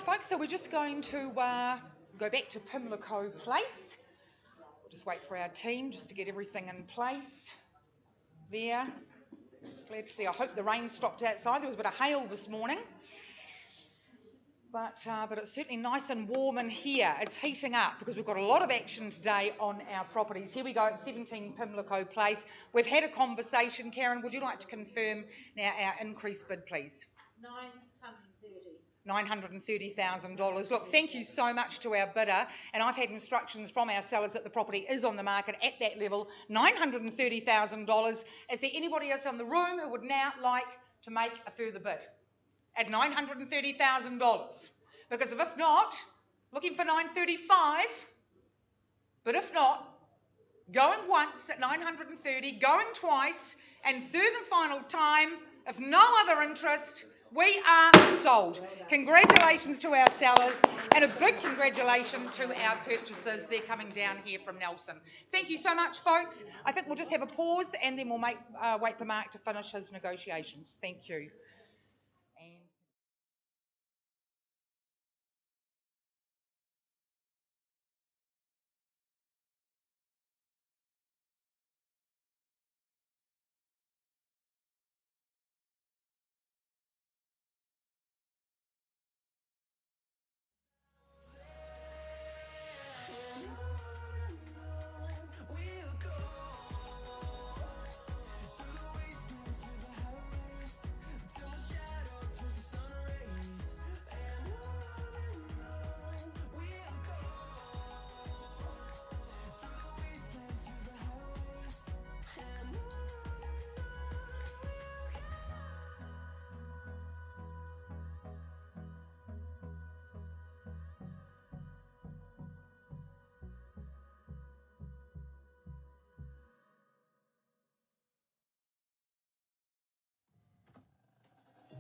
folks, so we're just going to go back to Pimlico Place. Just wait for our team just to get everything in place there. Glad to see. I hope the rain stopped outside. There was a bit of hail this morning. But it's certainly nice and warm in here. It's heating up because we've got a lot of action today on our properties. Here we go at 17 Pimlico Place. We've had a conversation. Karen, would you like to confirm now our increased bid, please? $930,000. Look, thank you so much to our bidder, and I've had instructions from our sellers that the property is on the market at that level, $930,000. Is there anybody else in the room who would now like to make a further bid at $930,000? Because if not, looking for $935, but if not, going once at $930, going twice, and third and final time, if no other interest, we are sold. Congratulations to our sellers, and a big congratulations to our purchasers. They're coming down here from Nelson. Thank you so much, folks. I think we'll just have a pause, and then we'll wait for Mark to finish his negotiations. Thank you.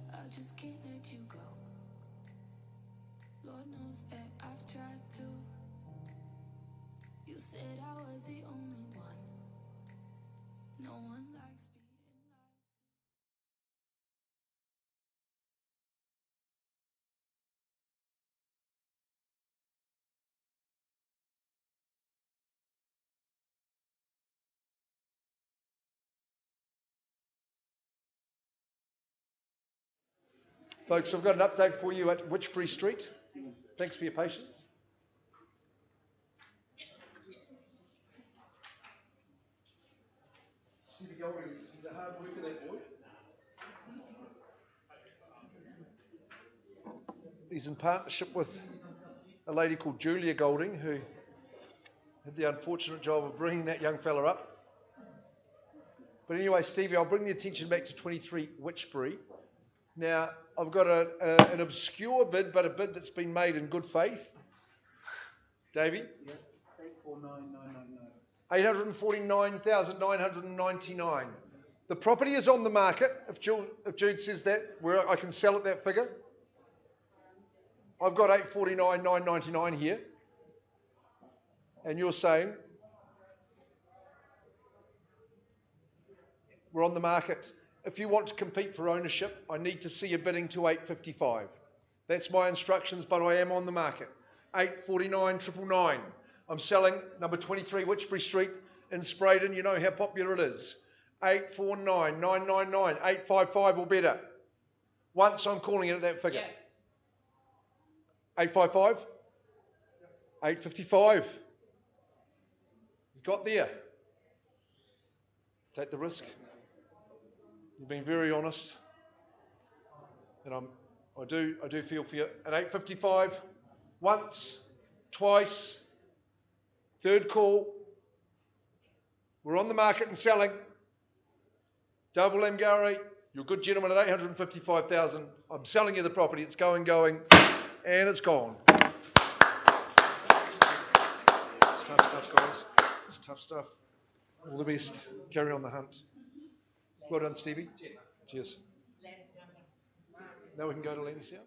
I just can't let you go. Lord knows that I've tried to. You said I was the only one. No one likes being lied.
Folks, I've got an update for you at Wychbury Street. Thanks for your patience. Stevie Golding, he's a hard worker, that boy. He's in partnership with a lady called Julia Golding, who had the unfortunate job of bringing that young fella up. But anyway, Stevie, I'll bring the attention back to 23 Wychbury. Now, I've got an obscure bid, but a bid that's been made in good faith. Davey?
Yeah, 849,999.
849,999. The property is on the market. If Jude says that, where I can sell at that figure. I've got 849,999 here. And you're saying we're on the market. If you want to compete for ownership, I need to see you bidding to 855. That's my instructions, but I am on the market. 849,999. I'm selling number 23 Wychbury Street in Spreydon. You know how popular it is. 849,999. 855 or better. Once I'm calling it at that figure.
Yes.
855. 855. He's got there. Take the risk. You've been very honest, and I do feel for you. At 8:55, once, twice, third call. We're on the market and selling. Double Lamgari, you're a good gentleman at 855,000. I'm selling you the property. It's going, and it's gone. It's tough stuff, guys. It's tough stuff. All the best. Carry on the hunt. Well done, Stevie. Cheers. Now we can go to Lansdowne.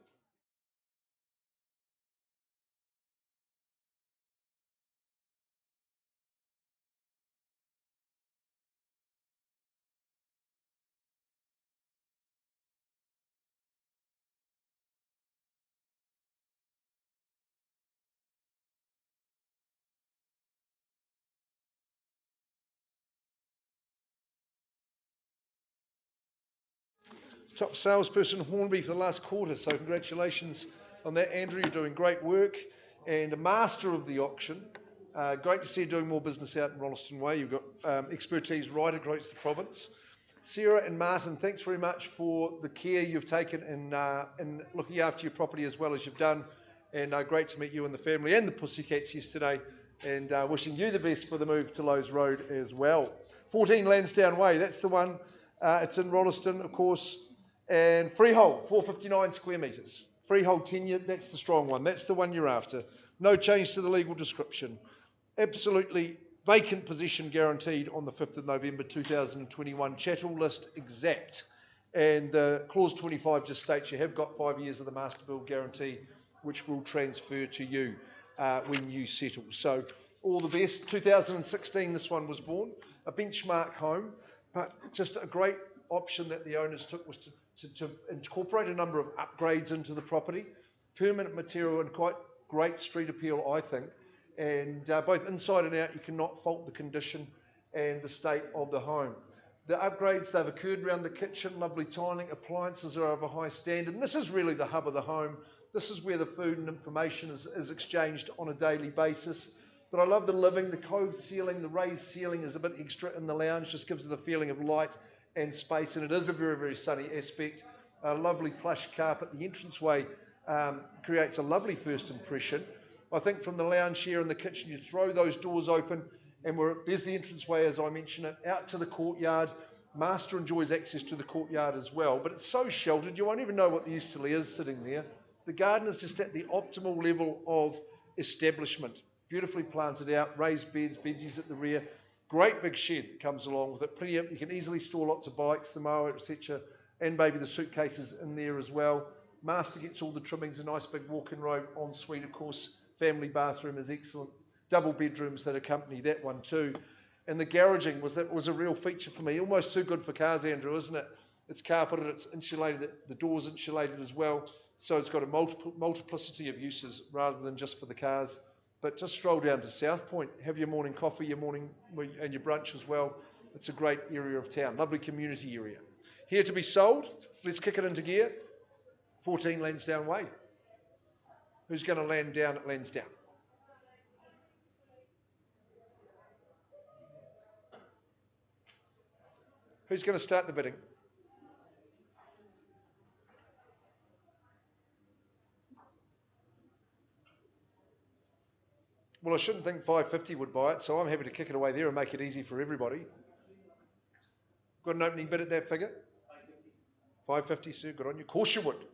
top salesperson Hornby for the last quarter, so congratulations on that, Andrew. You're doing great work, and a master of the auction. Great to see you doing more business out in Rolleston Way. You've got expertise right across the province. Sarah and Martin, thanks very much for the care you've taken in looking after your property as well as you've done, and great to meet you and the family and the Pussycats yesterday, and wishing you the best for the move to Lowes Road as well. 14 Lansdowne Way, that's the one. It's in Rolleston, of course, and freehold, 459 square metres. Freehold tenure, that's the strong one. That's the one you're after. No change to the legal description. Absolutely vacant possession guaranteed on the 5th of November 2021. Chattel list exact. And clause 25 just states you have got 5 years of the master bill guarantee, which will transfer to you when you settle. So all the best. 2016 this one was born. A benchmark home, but just a great option that the owners took was to incorporate a number of upgrades into the property. Permanent material and quite great street appeal, I think. And both inside and out, you cannot fault the condition and the state of the home. The upgrades, they've occurred around the kitchen, lovely tiling, appliances are of a high standard. And this is really the hub of the home. This is where the food and information is exchanged on a daily basis. But I love the living, the cove ceiling, the raised ceiling is a bit extra in the lounge, just gives it the feeling of light and space. And it is a very, very sunny aspect. A lovely plush carpet. The entranceway creates a lovely first impression. I think from the lounge here in the kitchen, you throw those doors open and there's the entranceway, as I mentioned it, out to the courtyard. Master enjoys access to the courtyard as well, but it's so sheltered, you won't even know what the easterly is sitting there. The garden is just at the optimal level of establishment. Beautifully planted out, raised beds, veggies at the rear. Great big shed that comes along with it. Plenty of, you can easily store lots of bikes, the mower, etc., and maybe the suitcases in there as well. Master gets all the trimmings, a nice big walk-in robe, ensuite, of course. Family bathroom is excellent. Double bedrooms that accompany that one too. And the garaging was a real feature for me. Almost too good for cars, Andrew, isn't it? It's carpeted, it's insulated, the door's insulated as well. So it's got a multiplicity of uses rather than just for the cars. But just stroll down to South Point, have your morning coffee, your morning and your brunch as well. It's a great area of town, lovely community area. Here to be sold, let's kick it into gear. 14 Lansdowne Way. Who's going to land down at Lansdowne? Who's going to start the bidding? Well, I shouldn't think 550 would buy it, so I'm happy to kick it away there and make it easy for everybody. Got an opening bid at that figure? 550, sir. Good on you. Of course you would.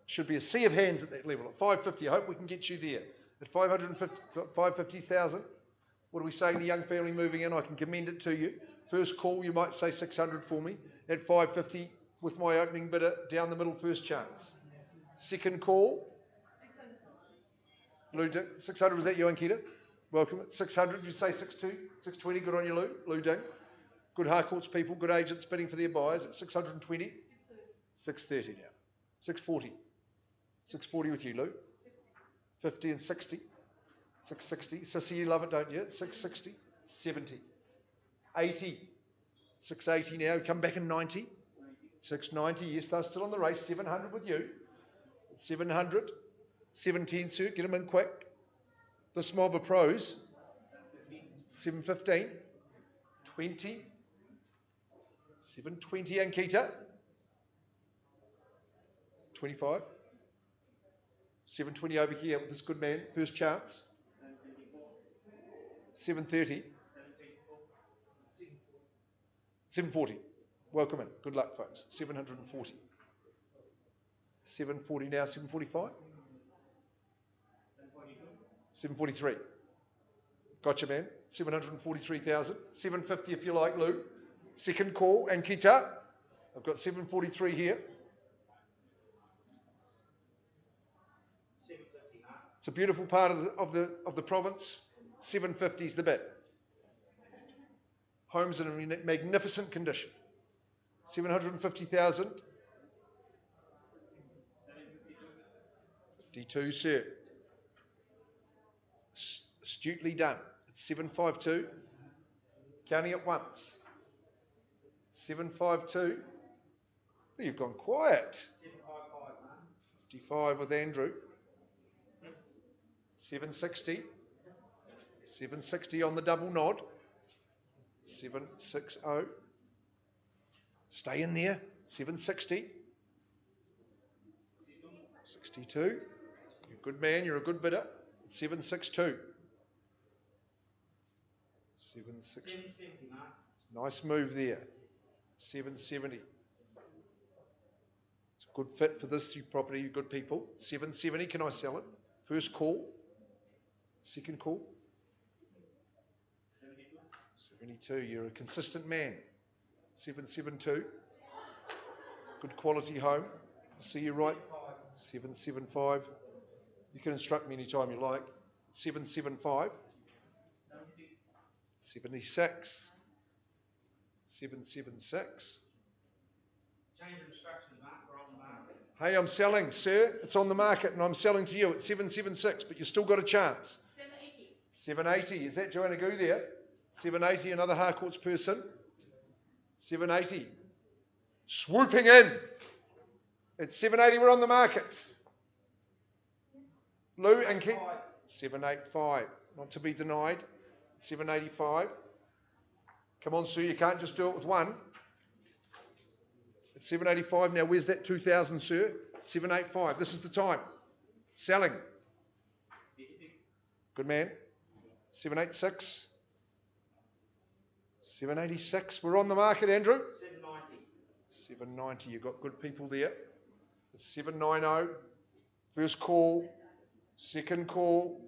Should be a sea of hands at that level. At 550, I hope we can get you there. At 550,000, what are we saying? The young family moving in, I can commend it to you. First call, you might say 600 for me. At 550, with my opening bidder, down the middle, first chance. Second call. Lou, 600, was that you, Ankita? Welcome. At 600, did you say 62? 620, good on you, Lou. Lou Ding. Good Harcourts people, good agents bidding for their buyers at 620. 630 now. 640. 640 with you, Lou. 50 and 60. 660. Sissy, you love it, don't you? 660. 70. 80. 680 now. Come back in 90. 690. Yes, they're still on the race. 700 with you. 700. 710, sir. Get them in quick. This mob of pros. 715. 20. 720, Ankita. 25. 720 over here with this good man. First chance. 730. 740. Welcome in. Good luck, folks. 740. 740 now. 745. 743. Gotcha, man. 743,000. 750 if you like, Lou. Second call. And Kita. I've got 743 here. It's a beautiful part of the province. 750 is the bid. Homes in a magnificent condition. 750,000. 52, sir. Astutely done. It's 752. Counting it once. 752. You've gone quiet. 55 with Andrew. 760. 760 on the double nod. 760. Stay in there. 760. 62. You're a good man, you're a good bidder. 762. 760. Nice move there. 770. It's a good fit for this property, you good people. 770, can I sell it? First call. Second call. 72, you're a consistent man. 772. Good quality home. See you right. 775. You can instruct me anytime you like. 775. 76. 776.
Change of instructions, Mark. We're on the market.
Hey, I'm selling, sir. It's on the market and I'm selling to you at 776, but you've still got a chance.
780.
780. Is that Joanna Goo there? 780, another Harcourts person. 780. Swooping in. At 780, we're on the market. Lou and Keith. 785. Not to be denied. 785. Come on, sir, you can't just do it with one. At 785, now where's that 2,000, sir? 785. This is the time. Selling. Good man. 786. 786. We're on the market, Andrew.
790.
790. You've got good people there. It's 790. First call. Second call.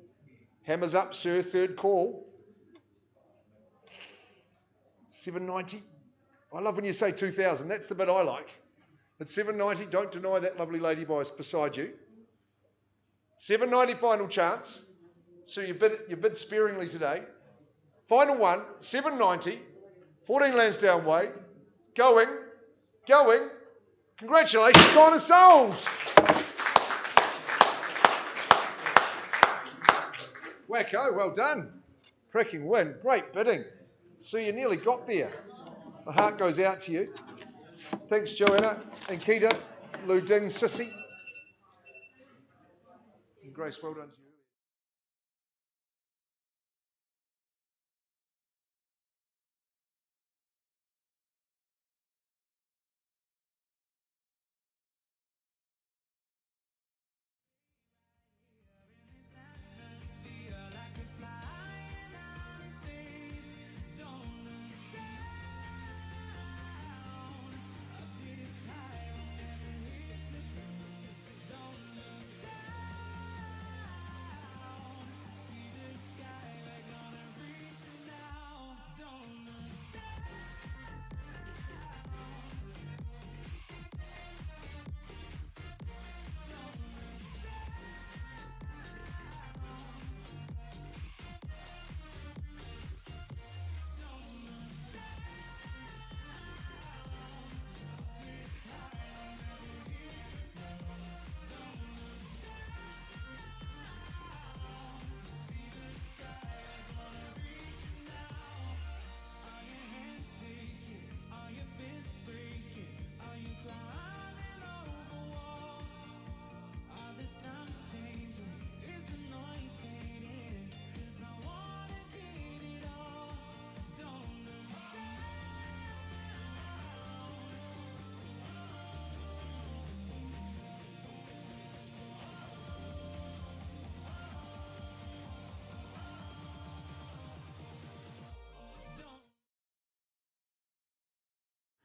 Hammers up, sir. Third call. 790. I love when you say 2,000. That's the bit I like. At 790, don't deny that lovely lady beside you. 790 final chance. So you bid sparingly today. Final one, 790, 14 Lansdowne Way. Going. Congratulations, gone and sold. Wacko, well done. Cracking win, great bidding. So you nearly got there. The heart goes out to you. Thanks, Joanna and Keita, Lou Ding, Sissy. And Grace, well done to you.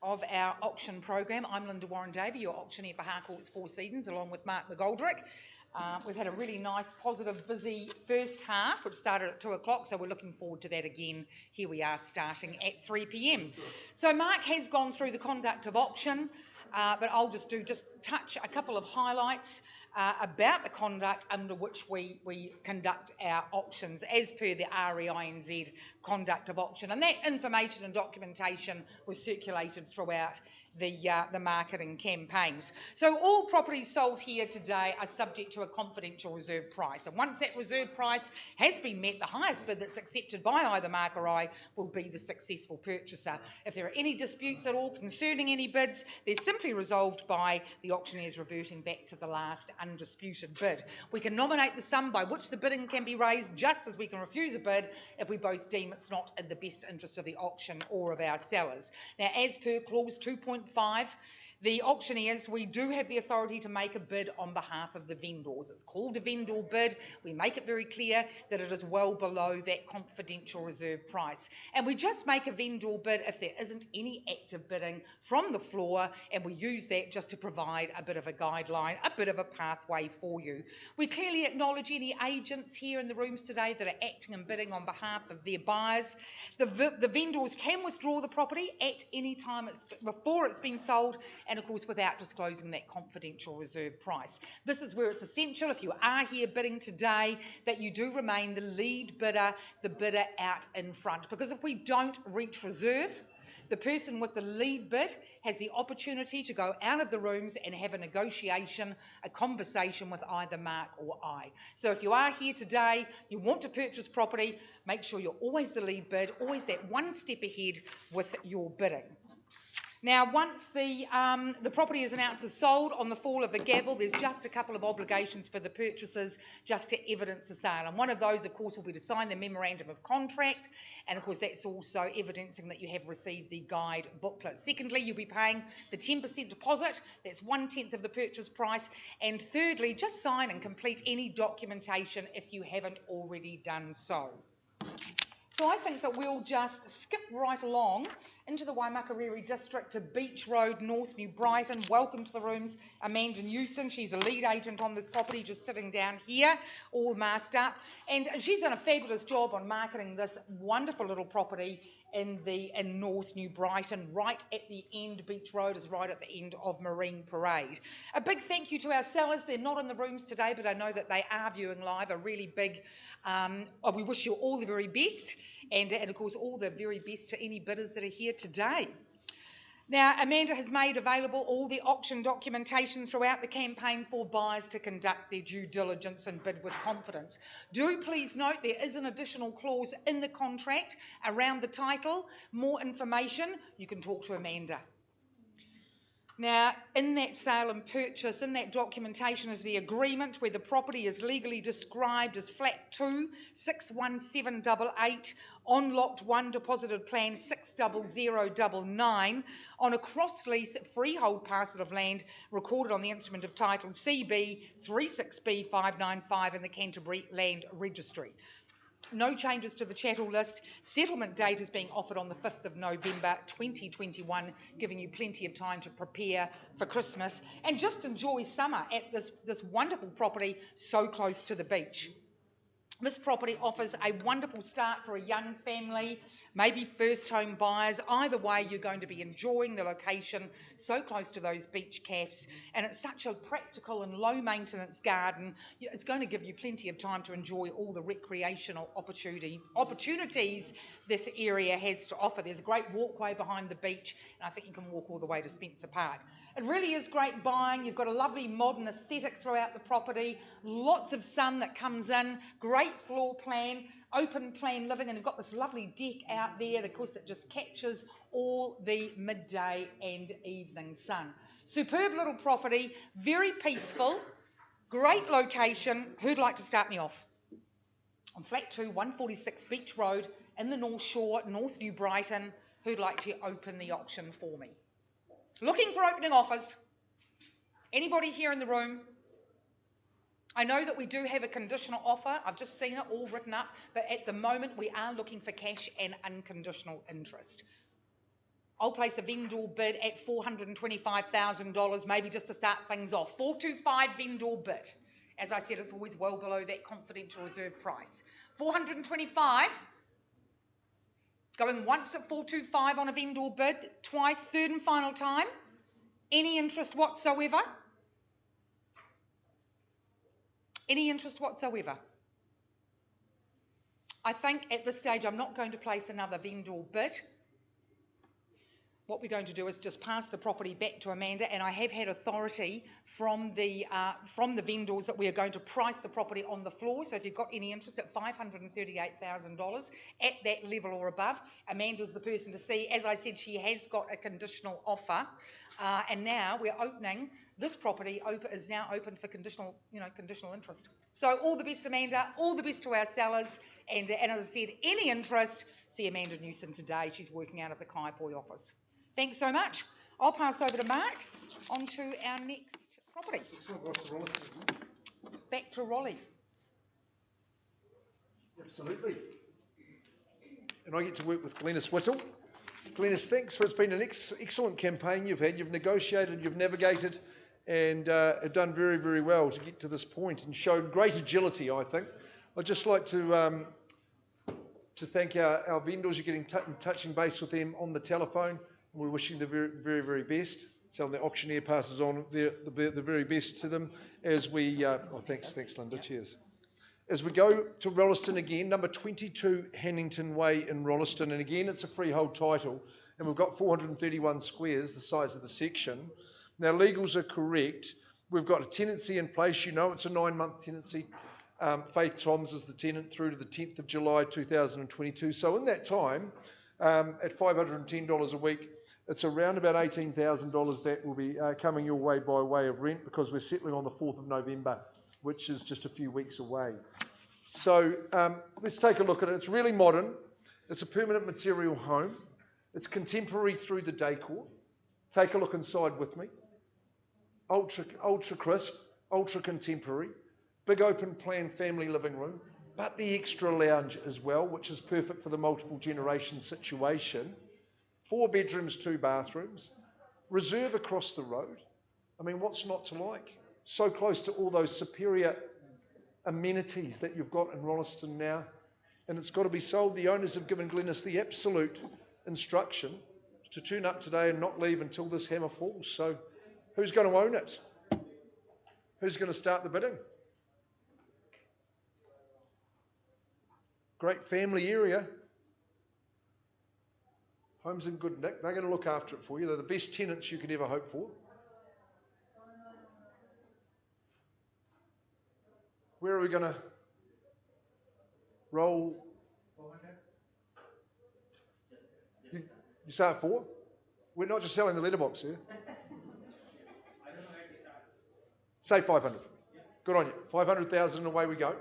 Of our auction program. I'm Linda Warren-Davey, your auctioneer for Harcourts Four Seasons, along with Mark McGoldrick. We've had a really nice, positive, busy first half, which started at 2 o'clock, so we're looking forward to that again. Here we are starting at 3 p.m. So Mark has gone through the conduct of auction, but I'll just touch a couple of highlights about the conduct under which we conduct our auctions as per the REINZ conduct of auction. And that information and documentation was circulated throughout the marketing campaigns. So all properties sold here today are subject to a confidential reserve price. And once that reserve price has been met, the highest bid that's accepted by either Mark or I will be the successful purchaser. If there are any disputes at all concerning any bids, they're simply resolved by the auctioneers reverting back to the last undisputed bid. We can nominate the sum by which the bidding can be raised, just as we can refuse a bid if we both deem it's not in the best interest of the auction or of our sellers. Now, as per clause 2.5, the auctioneers, we do have the authority to make a bid on behalf of the vendors. It's called a vendor bid. We make it very clear that it is well below that confidential reserve price. And we just make a vendor bid if there isn't any active bidding from the floor, and we use that just to provide a bit of a guideline, a bit of a pathway for you. We clearly acknowledge any agents here in the rooms today that are acting and bidding on behalf of their buyers. The vendors can withdraw the property at any time before it's been sold, and of course without disclosing that confidential reserve price. This is where it's essential, if you are here bidding today, that you do remain the lead bidder, the bidder out in front, because if we don't reach reserve, the person with the lead bid has the opportunity to go out of the rooms and have a negotiation, a conversation with either Mark or I. So if you are here today, you want to purchase property, make sure you're always the lead bid, always that one step ahead with your bidding. Now, once the property is announced as sold on the fall of the gavel, there's just a couple of obligations for the purchasers just to evidence the sale. And one of those, of course, will be to sign the memorandum of contract. And, of course, that's also evidencing that you have received the guide booklet. Secondly, you'll be paying the 10% deposit. That's 1/10 of the purchase price. And thirdly, just sign and complete any documentation if you haven't already done so. So I think that we'll just skip right along into the Waimakariri district to Beach Road, North New Brighton. Welcome to the rooms, Amanda Newson. She's a lead agent on this property, just sitting down here, all masked up. And she's done a fabulous job on marketing this wonderful little property in North New Brighton, right at the end. Beach Road is right at the end of Marine Parade. A big thank you to our sellers. They're not in the rooms today, but I know that they are viewing live. A really big, we wish you all the very best, and of course all the very best to any bidders that are here today. Now, Amanda has made available all the auction documentation throughout the campaign for buyers to conduct their due diligence and bid with confidence. Do please note there is an additional clause in the contract around the title. More information, you can talk to Amanda. Now, in that sale and purchase, in that documentation is the agreement where the property is legally described as Flat 2, 61788, on Lot 1, deposited plan 60099, on a cross-lease freehold parcel of land recorded on the instrument of title CB 36B595 in the Canterbury Land Registry. No changes to the chattel list. Settlement date is being offered on the 5th of November 2021, giving you plenty of time to prepare for Christmas and just enjoy summer at this wonderful property so close to the beach. This property offers a wonderful start for a young family, maybe first home buyers. Either way, you're going to be enjoying the location so close to those beach cafes, and it's such a practical and low maintenance garden. It's going to give you plenty of time to enjoy all the recreational opportunities this area has to offer. There's a great walkway behind the beach, and I think you can walk all the way to Spencer Park. It really is great buying. You've got a lovely modern aesthetic throughout the property, lots of sun that comes in, great floor plan, open plan living, and you've got this lovely deck out there, of course, that just captures all the midday and evening sun. Superb little property, very peaceful, great location. Who'd like to start me off? On Flat 2, 146 Beach Road in the North Shore, North New Brighton. Who'd like to open the auction for me? Looking for opening offers. Anybody here in the room? I know that we do have a conditional offer. I've just seen it all written up, but at the moment we are looking for cash and unconditional interest. I'll place a vendor bid at $425,000, maybe just to start things off. 425 vendor bid. As I said, it's always well below that confidential reserve price. 425. Going once at 425 on a vendor bid, twice, third and final time. Any interest whatsoever? Any interest whatsoever? I think at this stage I'm not going to place another vendor bid. What we're going to do is just pass the property back to Amanda, and I have had authority from the vendors that we are going to price the property on the floor. So if you've got any interest at $538,000 at that level or above, Amanda's the person to see. As I said, she has got a conditional offer, and now we're opening this property. Is now open for conditional interest. So all the best, Amanda. All the best to our sellers, and as I said, any interest, see Amanda Newson today. She's working out of the Kaipoi office. Thanks so much. I'll pass over to Mark on to our next property. Back to Raleigh.
Absolutely. And I get to work with Glenys Whittle. Glenys, thanks for it's been an excellent campaign you've had. You've negotiated, you've navigated, and have done very, very well to get to this point and showed great agility, I think. I'd just like to thank our vendors. You're getting touching base with them on the telephone. We're wishing the very, very, very best. Telling the auctioneer passes on the very best to them as we. Thanks, Linda. Cheers. As we go to Rolleston again, number 22 Hannington Way in Rolleston, and again it's a freehold title, and we've got 431 squares, the size of the section. Now legals are correct. We've got a tenancy in place. You know it's a 9-month tenancy. Faith Toms is the tenant through to the 10th of July 2022. So in that time, at $510 a week, it's around about $18,000 that will be coming your way by way of rent, because we're settling on the 4th of November, which is just a few weeks away. So let's take a look at it. It's really modern. It's a permanent material home. It's contemporary through the decor. Take a look inside with me. Ultra crisp, ultra contemporary. Big open plan family living room, but the extra lounge as well, which is perfect for the multiple generation situation. 4 bedrooms, 2 bathrooms, reserve across the road. I mean, what's not to like? So close to all those superior amenities that you've got in Rolleston now, and it's got to be sold. The owners have given Glenys the absolute instruction to turn up today and not leave until this hammer falls. So who's going to own it? Who's going to start the bidding? Great family area. Home's in good nick. They're going to look after it for you. They're the best tenants you could ever hope for. Where are we going to roll? You say at 4? We're not just selling the letterbox here. Say 500. Good on you. 500,000 and away we go.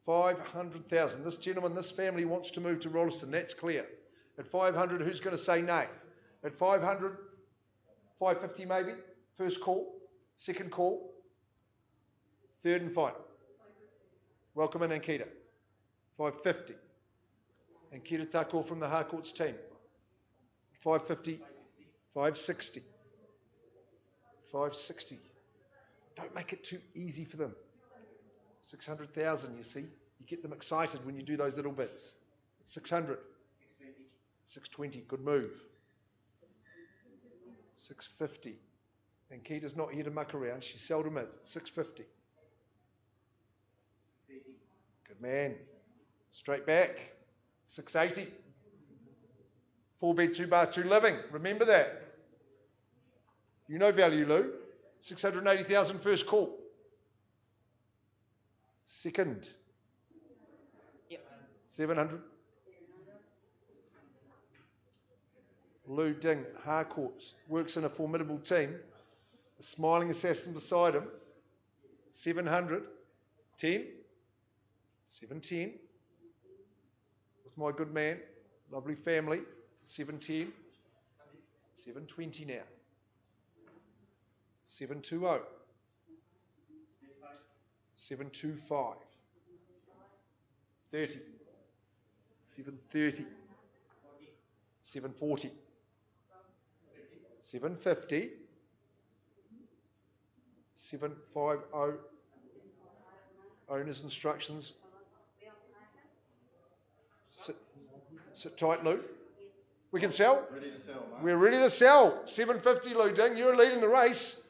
500,000. This gentleman, this family wants to move to Rolleston. That's clear. At 500, who's going to say nay? At 500, 550 maybe. First call, second call, third and final. Welcome in, Ankita. 550. Ankita Tako from the Harcourts team. 550, 560. 560. Don't make it too easy for them. 600,000, you see. You get them excited when you do those little bits. 600. 620, good move. 650. And Keita's not here to muck around. She seldom is. 650. Good man. Straight back. 680. 4 bed, 2 bar, 2 living. Remember that. You know value, Lou. 680,000 first call. Second.
Yep.
700. Lou Ding, Harcourts, works in a formidable team. A smiling assassin beside him. 700. 10. 710. With my good man, lovely family. 710. 720 now. 720. 725. 30. 730. 740. 750. 750. Owner's instructions. Sit tight, Lou. We can sell?
Ready to sell, mate.
We're ready to sell. 750, Lou Ding. You're leading the race.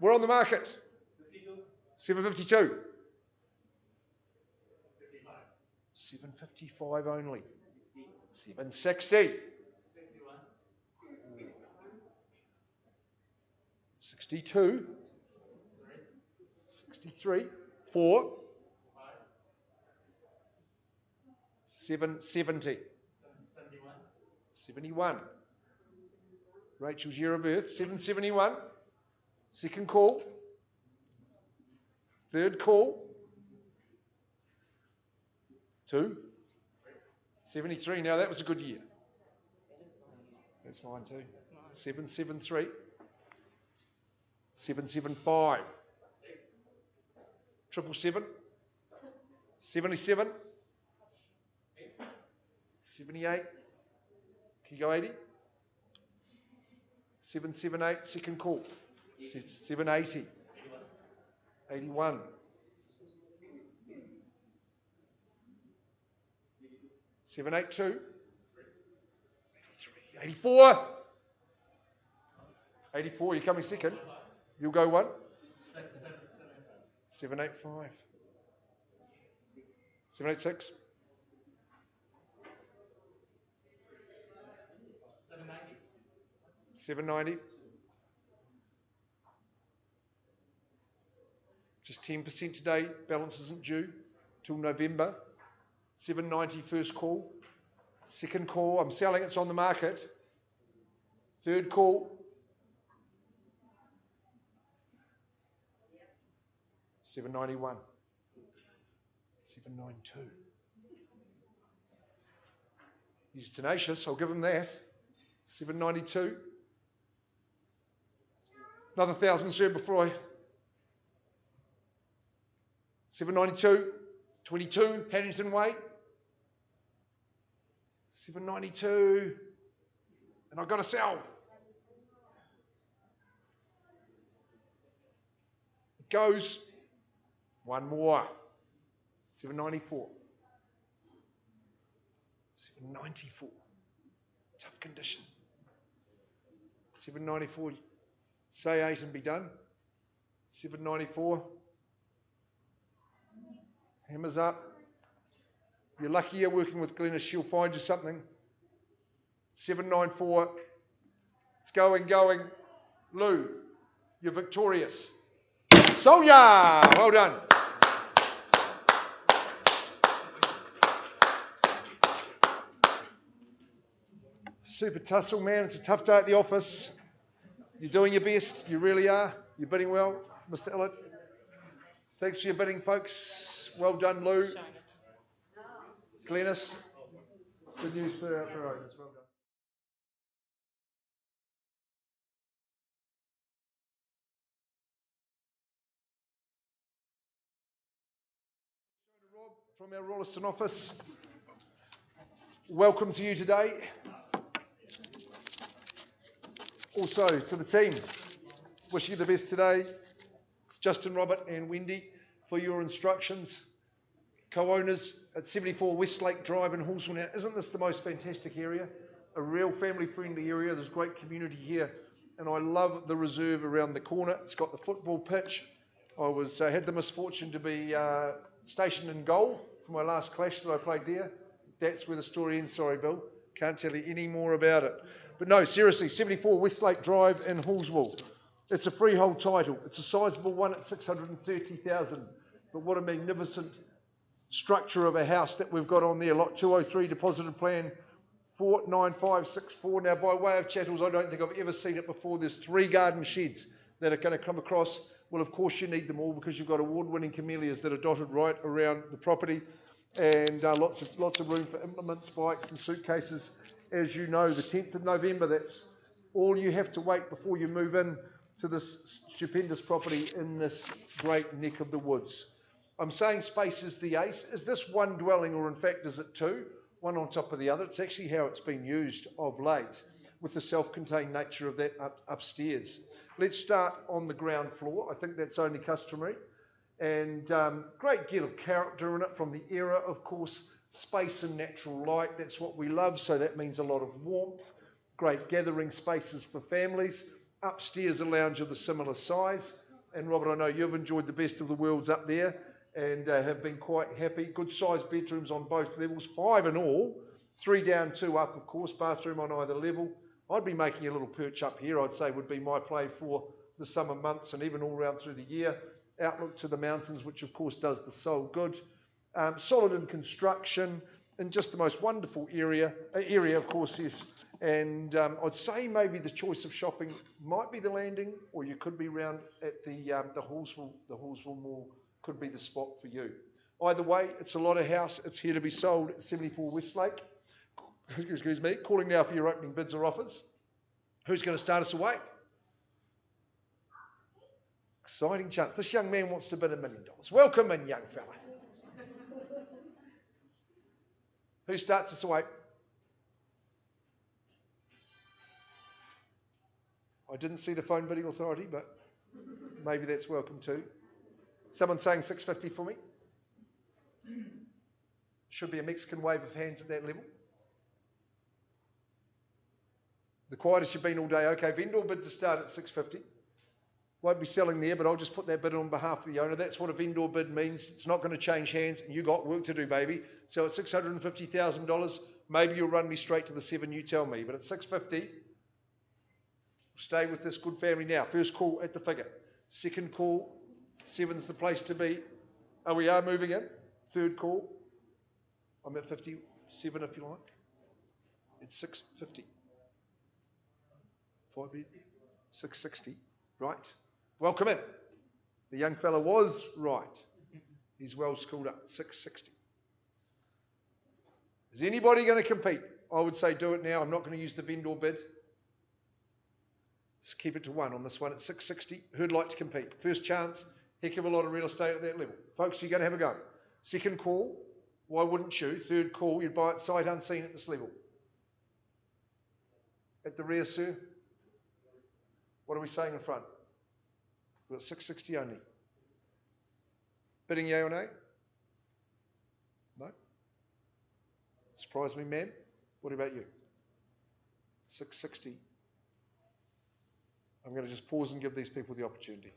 We're on the market. 752. 755 only. 760. 62. 63. 4. 770. 71. Rachel's year of birth. 771. Second call. Third call. 2. 73. Now that was a good year. That's mine too. 773. 775. 777. 77. 78. Can you go 80? 778. Second call. 780. 81. 782. 84. 84, you're coming second. You'll go 1. 785. 786. 790. Just 10% today. Balance isn't due till November. 790 first call. Second call. I'm selling. It's on the market. Third call. 791. 792. He's tenacious. I'll give him that. 792. Another 1,000 served before I. 792. 22. Paddington Way. 792. And I've got to sell. It goes. One more. 794. 794. Tough condition. 794. Say 8 and be done. 794. Hammers up. You're lucky you're working with Glenys. She'll find you something. 794. It's going. Lou, you're victorious. Sold ya! Well done. Super tussle, man. It's a tough day at the office. You're doing your best. You really are. You're bidding well, Mr. Illett. Thanks for your bidding, folks. Well done, Lou. Glenys. Good news for our owners. Well done. Rob from our Rolleston office. Welcome to you today. Also to the team, wish you the best today. Justin, Robert and Wendy for your instructions. Co-owners at 74 Westlake Drive in Hallsville. Now, isn't this the most fantastic area? A real family-friendly area. There's great community here. And I love the reserve around the corner. It's got the football pitch. I had the misfortune to be stationed in goal for my last clash that I played there. That's where the story ends. Sorry, Bill. Can't tell you any more about it. But no, seriously, 74 Westlake Drive in Hallsville. It's a freehold title. It's a sizable one at 630,000. But what a magnificent structure of a house that we've got on there. Lot 203, deposited plan 49564. Now, by way of chattels, I don't think I've ever seen it before. There's 3 garden sheds that are going to come across. Well, of course, you need them all because you've got award-winning camellias that are dotted right around the property, and lots of room for implements, bikes, and suitcases. As you know, the 10th of November, that's all you have to wait before you move in to this stupendous property in this great neck of the woods. I'm saying space is the ace. Is this one dwelling, or in fact is it 2? One on top of the other. It's actually how it's been used of late with the self-contained nature of that upstairs. Let's start on the ground floor. I think that's only customary. And great deal of character in it from the era, of course. Space and natural light, that's what we love, so that means a lot of warmth. Great gathering spaces for families. Upstairs, a lounge of the similar size. And Robert, I know you've enjoyed the best of the worlds up there. and have been quite happy. Good sized bedrooms on both levels, 5 in all, 3 down, 2 up, of course, bathroom on either level. I'd be making a little perch up here, I'd say would be my play for the summer months and even all round through the year. Outlook to the mountains, which of course does the soul good. Solid in construction, and just the most wonderful area of course is, and I'd say maybe the choice of shopping might be the Landing, or you could be round at the Hallsville Mall could be the spot for you. Either way, it's a lot of house. It's here to be sold at 74 Westlake. Excuse me. Calling now for your opening bids or offers. Who's going to start us away? Exciting chance. This young man wants to bid $1 million. Welcome in, young fella. Who starts us away? I didn't see the phone bidding authority, but maybe that's welcome too. Someone saying 650 for me? Should be a Mexican wave of hands at that level. The quietest you've been all day. Okay, vendor bid to start at 650. Won't be selling there, but I'll just put that bid on behalf of the owner. That's what a vendor bid means. It's not going to change hands, and you got work to do, baby. So at $650,000, maybe you'll run me straight to the 7, you tell me. But at 650, stay with this good family now. First call at the figure. Second call, 7's the place to be. Oh, we are moving in. Third call, I'm at 57 if you like. It's 650. 5 bid, 660, right. Welcome in. The young fella was right. He's well schooled up, 660. Is anybody going to compete? I would say do it now. I'm not going to use the vendor bid. Let's keep it to 1 on this one at 660. Who'd like to compete? First chance, heck of a lot of real estate at that level. Folks, you're going to have a go. Second call, why wouldn't you? Third call, you'd buy it sight unseen at this level. At the rear, sir? What are we saying in front? We've got 660 only. Bidding yea or nay? No? Surprise me, ma'am. What about you? 660. I'm going to just pause and give these people the opportunity.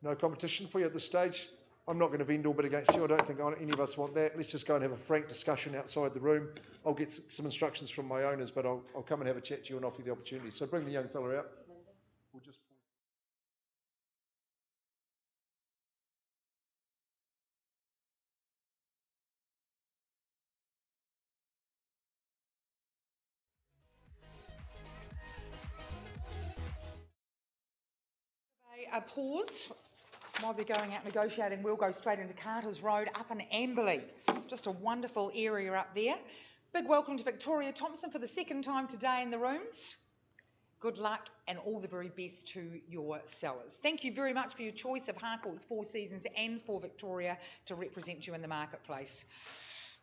No competition for you at this stage. I'm not going to vendor bid against you. I don't think any of us want that. Let's just go and have a frank discussion outside the room. I'll get some instructions from my owners, but I'll come and have a chat to you and offer you the opportunity. So bring the young fella out. We'll just...
A pause. While we're going out negotiating, we'll go straight into Carter's Road up in Amberley. Just a wonderful area up there. Big welcome to Victoria Thompson for the second time today in the rooms. Good luck and all the very best to your sellers. Thank you very much for your choice of Harcourts 4 Seasons and for Victoria to represent you in the marketplace.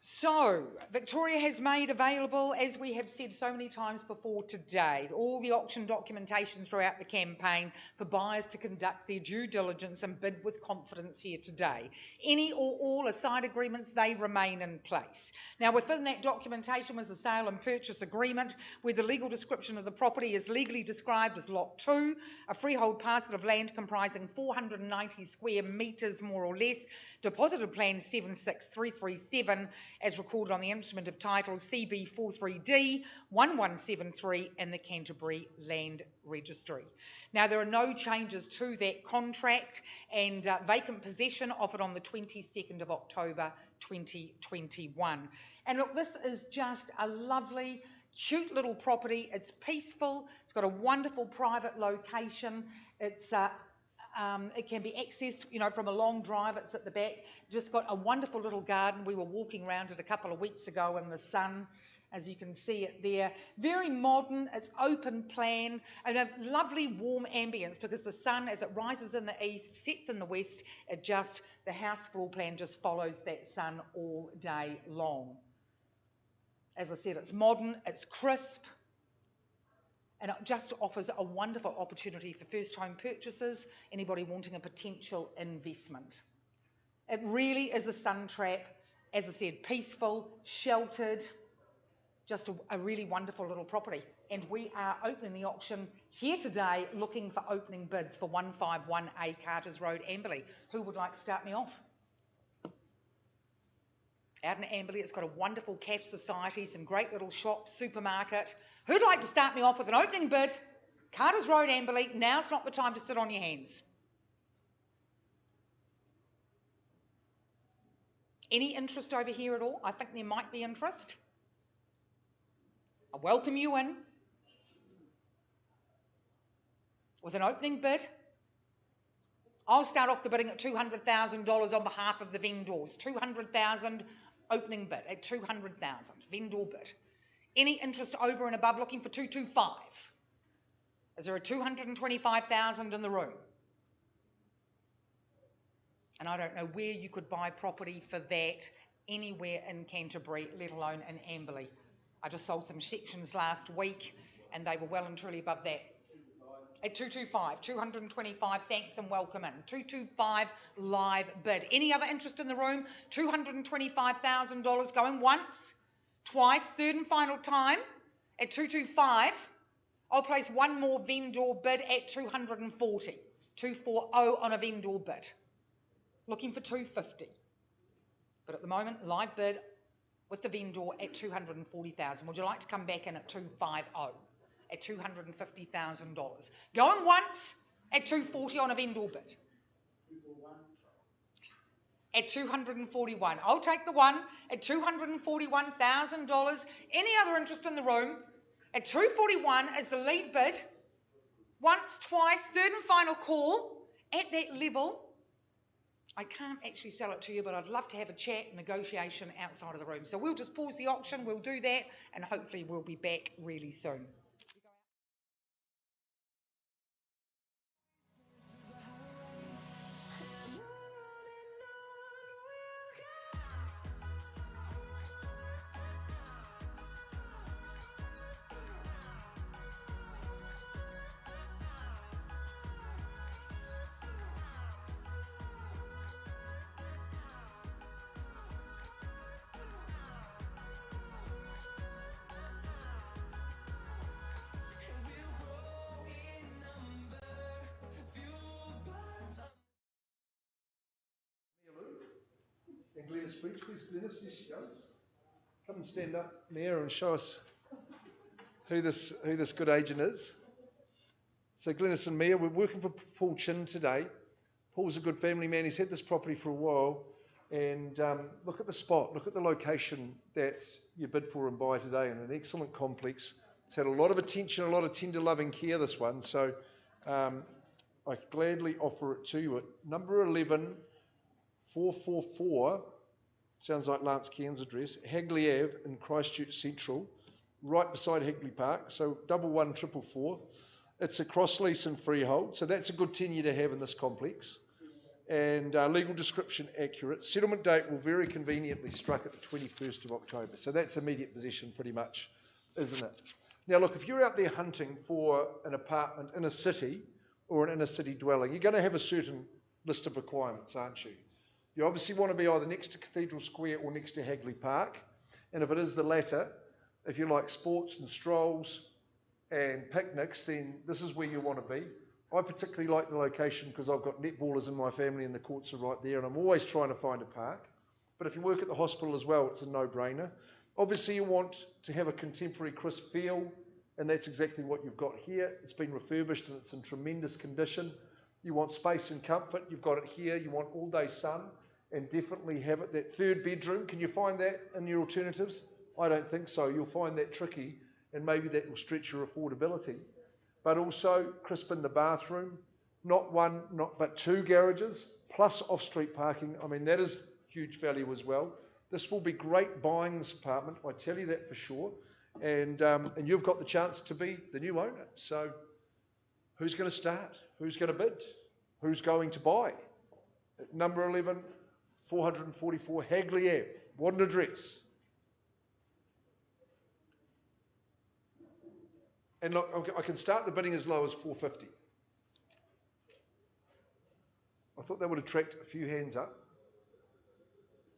So, Victoria has made available, as we have said so many times before today, all the auction documentation throughout the campaign for buyers to conduct their due diligence and bid with confidence here today. Any or all aside agreements, they remain in place. Now, within that documentation was a sale and purchase agreement where the legal description of the property is legally described as Lot 2, a freehold parcel of land comprising 490 square metres more or less, deposited plan 76337 as recorded on the instrument of title CB43D 1173 in the Canterbury Land Registry. Now, there are no changes to that contract, and vacant possession offered on the 22nd of October 2021. And look, this is just a lovely, cute little property. It's peaceful. It's got a wonderful private location. It can be accessed, from a long drive. It's at the back. Just got a wonderful little garden. We were walking around it a couple of weeks ago in the sun, as you can see it there. Very modern. It's open plan and a lovely warm ambience because the sun, as it rises in the east, sets in the west, the house floor plan just follows that sun all day long. As I said, it's modern, it's crisp, and it just offers a wonderful opportunity for first home purchasers, anybody wanting a potential investment. It really is a sun trap, as I said, peaceful, sheltered, just a really wonderful little property. and we are opening the auction here today, looking for opening bids for 151A Carters Road, Amberley. Who would like to start me off? Out in Amberley, it's got a wonderful CAF society, some great little shops, supermarket. Who'd like to start me off with an opening bid? Carters Road, Amberley. Now's not the time to sit on your hands. Any interest over here at all? I think there might be interest. I welcome you in with an opening bid. I'll start off the bidding at $200,000 on behalf of the vendors. 200,000 opening bid at 200,000 vendor bid. Any interest over and above looking for 225? Is there a 225,000 in the room? And I don't know where you could buy property for that anywhere in Canterbury, let alone in Amberley. I just sold some sections last week and they were well and truly above that. At 225, 225, thanks and welcome in. 225 live bid. Any other interest in the room? $225,000 going once, twice, third and final time at 225. I'll place one more vendor bid at 240. 240 on a vendor bid. Looking for 250. But at the moment, live bid with the vendor at 240,000. Would you like to come back in at 250? At $250,000. Going once at 240 on a vendor bid. At 241. I'll take the one at $241,000. Any other interest in the room? At 241 is the lead bid. Once, twice, third and final call at that level. I can't actually sell it to you, but I'd love to have a chat, negotiation outside of the room. So we'll just pause the auction, we'll do that, and hopefully we'll be back really soon.
And Glenys Breach, where's Glenys? There she goes. Come and stand up there and show us who this good agent is. So Glenys and Mia, we're working for Paul Chin today. Paul's a good family man. He's had this property for a while. And look at the spot, look at the location that you bid for and buy today, in an excellent complex. It's had a lot of attention, a lot of tender loving care, this one. So I gladly offer it to you at number 11, 444, sounds like Lance Cairns' address, Hagley Ave in Christchurch Central, right beside Hagley Park, so 11444. It's a cross lease and freehold, so that's a good tenure to have in this complex. And legal description accurate. Settlement date will very conveniently struck at the 21st of October, so that's immediate possession pretty much, isn't it? Now look, if you're out there hunting for an apartment in a city or an inner city dwelling, you're going to have a certain list of requirements, aren't you? You obviously want to be either next to Cathedral Square or next to Hagley Park. And if it is the latter, if you like sports and strolls and picnics, then this is where you want to be. I particularly like the location because I've got netballers in my family and the courts are right there, and I'm always trying to find a park. But if you work at the hospital as well, it's a no-brainer. Obviously you want to have a contemporary crisp feel, and that's exactly what you've got here. It's been refurbished and it's in tremendous condition. You want space and comfort, you've got it here. You want all-day sun, and definitely have it. That third bedroom, can you find that in your alternatives? I don't think so. You'll find that tricky, and maybe that will stretch your affordability. But also crisp in the bathroom, not one, but two garages, plus off-street parking. I mean, that is huge value as well. This will be great buying this apartment, I tell you that for sure. And you've got the chance to be the new owner. So who's going to start? Who's going to bid? Who's going to buy? At number 11, 444 Hagley Ave. What an address. And look, I can start the bidding as low as 450. I thought that would attract a few hands up.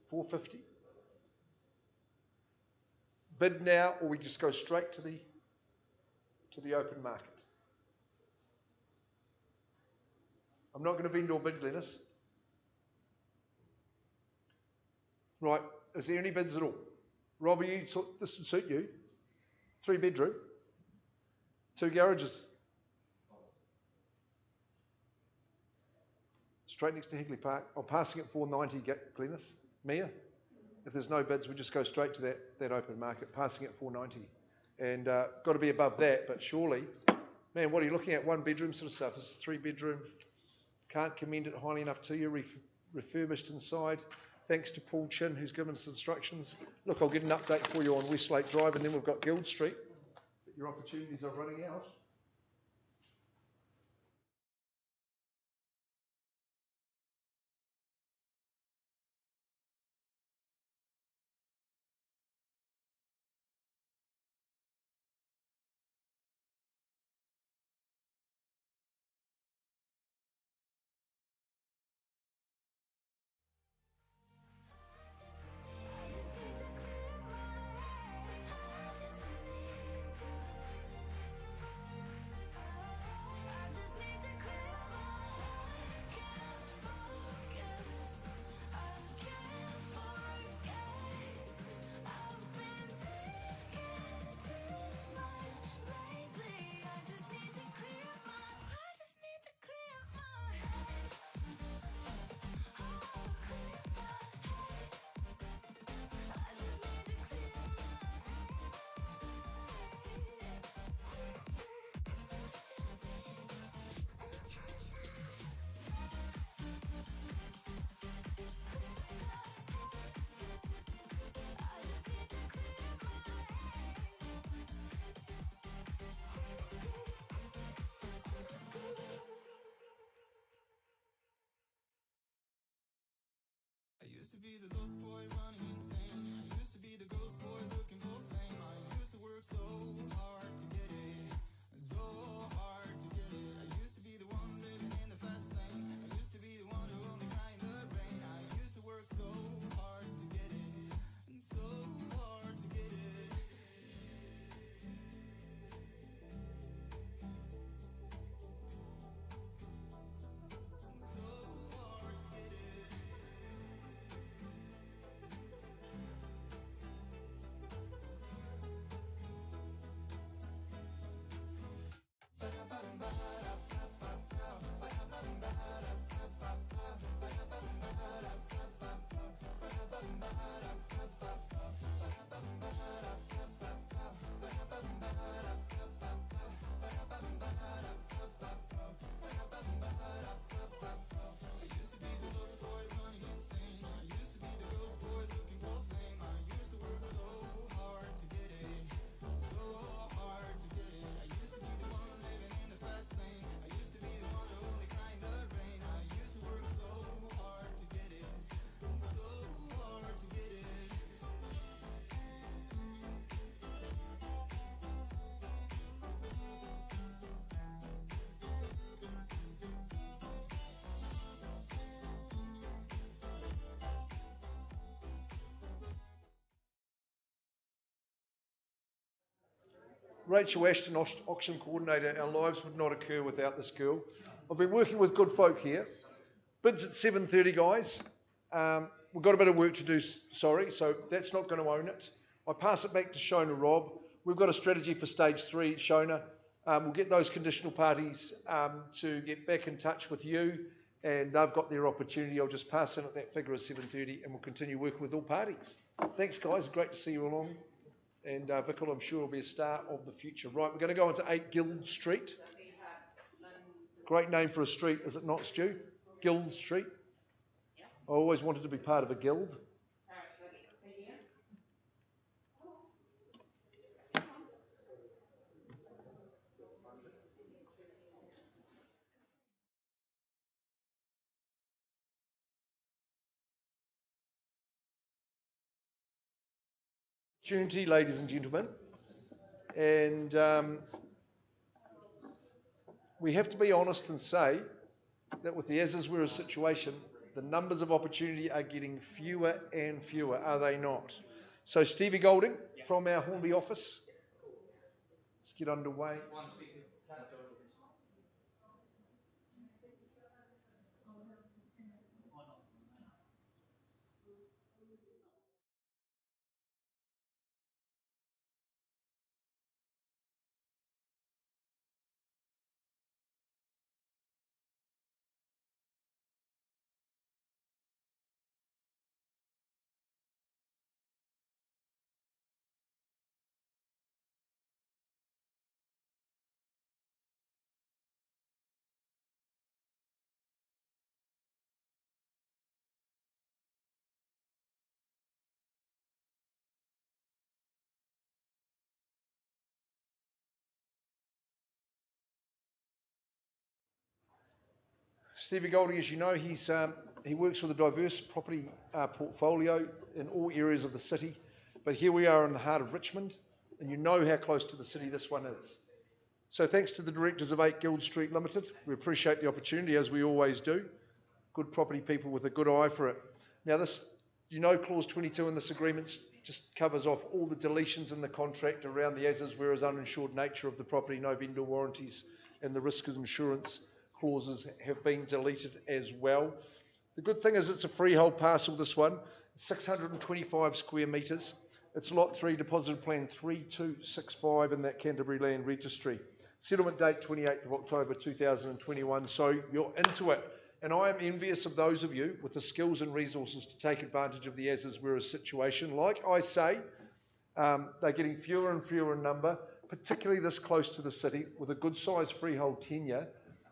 450. Bid now, or we just go straight to the to the open market. I'm not going to vendor bid, Glenys. Right, is there any bids at all? Rob, this would suit you. 3-bedroom, 2 garages. Straight next to Higley Park. I'm passing at 490, Glenys. Mia? If there's no bids, we just go straight to that open market, passing at 490. And got to be above that, but surely, man, what are you looking at? 1-bedroom sort of stuff. This is 3-bedroom. Can't commend it highly enough to you. Refurbished inside. Thanks to Paul Chin, who's given us instructions. Look, I'll get an update for you on Westlake Drive, and then we've got Guild Street. But your opportunities are running out.
Used to be the ghost boy running insane. I used to be the ghost boy looking for fame. I used to work so hard to get it, so hard to get it. I used to be the one living in the fast lane. I used to be the one who only cried in the rain. I used to work so hard to get it, and so hard to get it.
Rachel Ashton, auction coordinator. Our lives would not occur without this girl. I've been working with good folk here. Bids at 7:30, guys. We've got a bit of work to do, so that's not going to own it. I pass it back to Shona Rob. We've got a strategy for stage 3, Shona. We'll get those conditional parties to get back in touch with you, and they've got their opportunity. I'll just pass in at that figure of 7:30, and we'll continue working with all parties. Thanks, guys. Great to see you along. And Vickle, I'm sure, will be a star of the future. Right, we're going to go into 8 Guild Street. Great name for a street, is it not, Stu? Guild Street. I always wanted to be part of a guild. Opportunity, ladies and gentlemen. And we have to be honest and say that with the as is were situation, the numbers of opportunity are getting fewer and fewer, are they not? So Stevie Golding from our Hornby office. Let's get underway.
1 second.
Stevie Goldie, as you know, he works with a diverse property portfolio in all areas of the city. But here we are in the heart of Richmond, and you know how close to the city this one is. So thanks to the directors of 8 Guild Street Limited. We appreciate the opportunity, as we always do. Good property people with a good eye for it. Now this, you know, clause 22 in this agreement just covers off all the deletions in the contract around the as-is, whereas uninsured nature of the property, no vendor warranties, and the risk of insurance clauses have been deleted as well. The good thing is it's a freehold parcel, this one, 625 square metres. It's lot 3, deposit plan 3265 in that Canterbury Land Registry. Settlement date 28th of October 2021, so you're into it. And I am envious of those of you with the skills and resources to take advantage of the as-is whereas situation. Like I say, they're getting fewer and fewer in number, particularly this close to the city, with a good sized freehold tenure.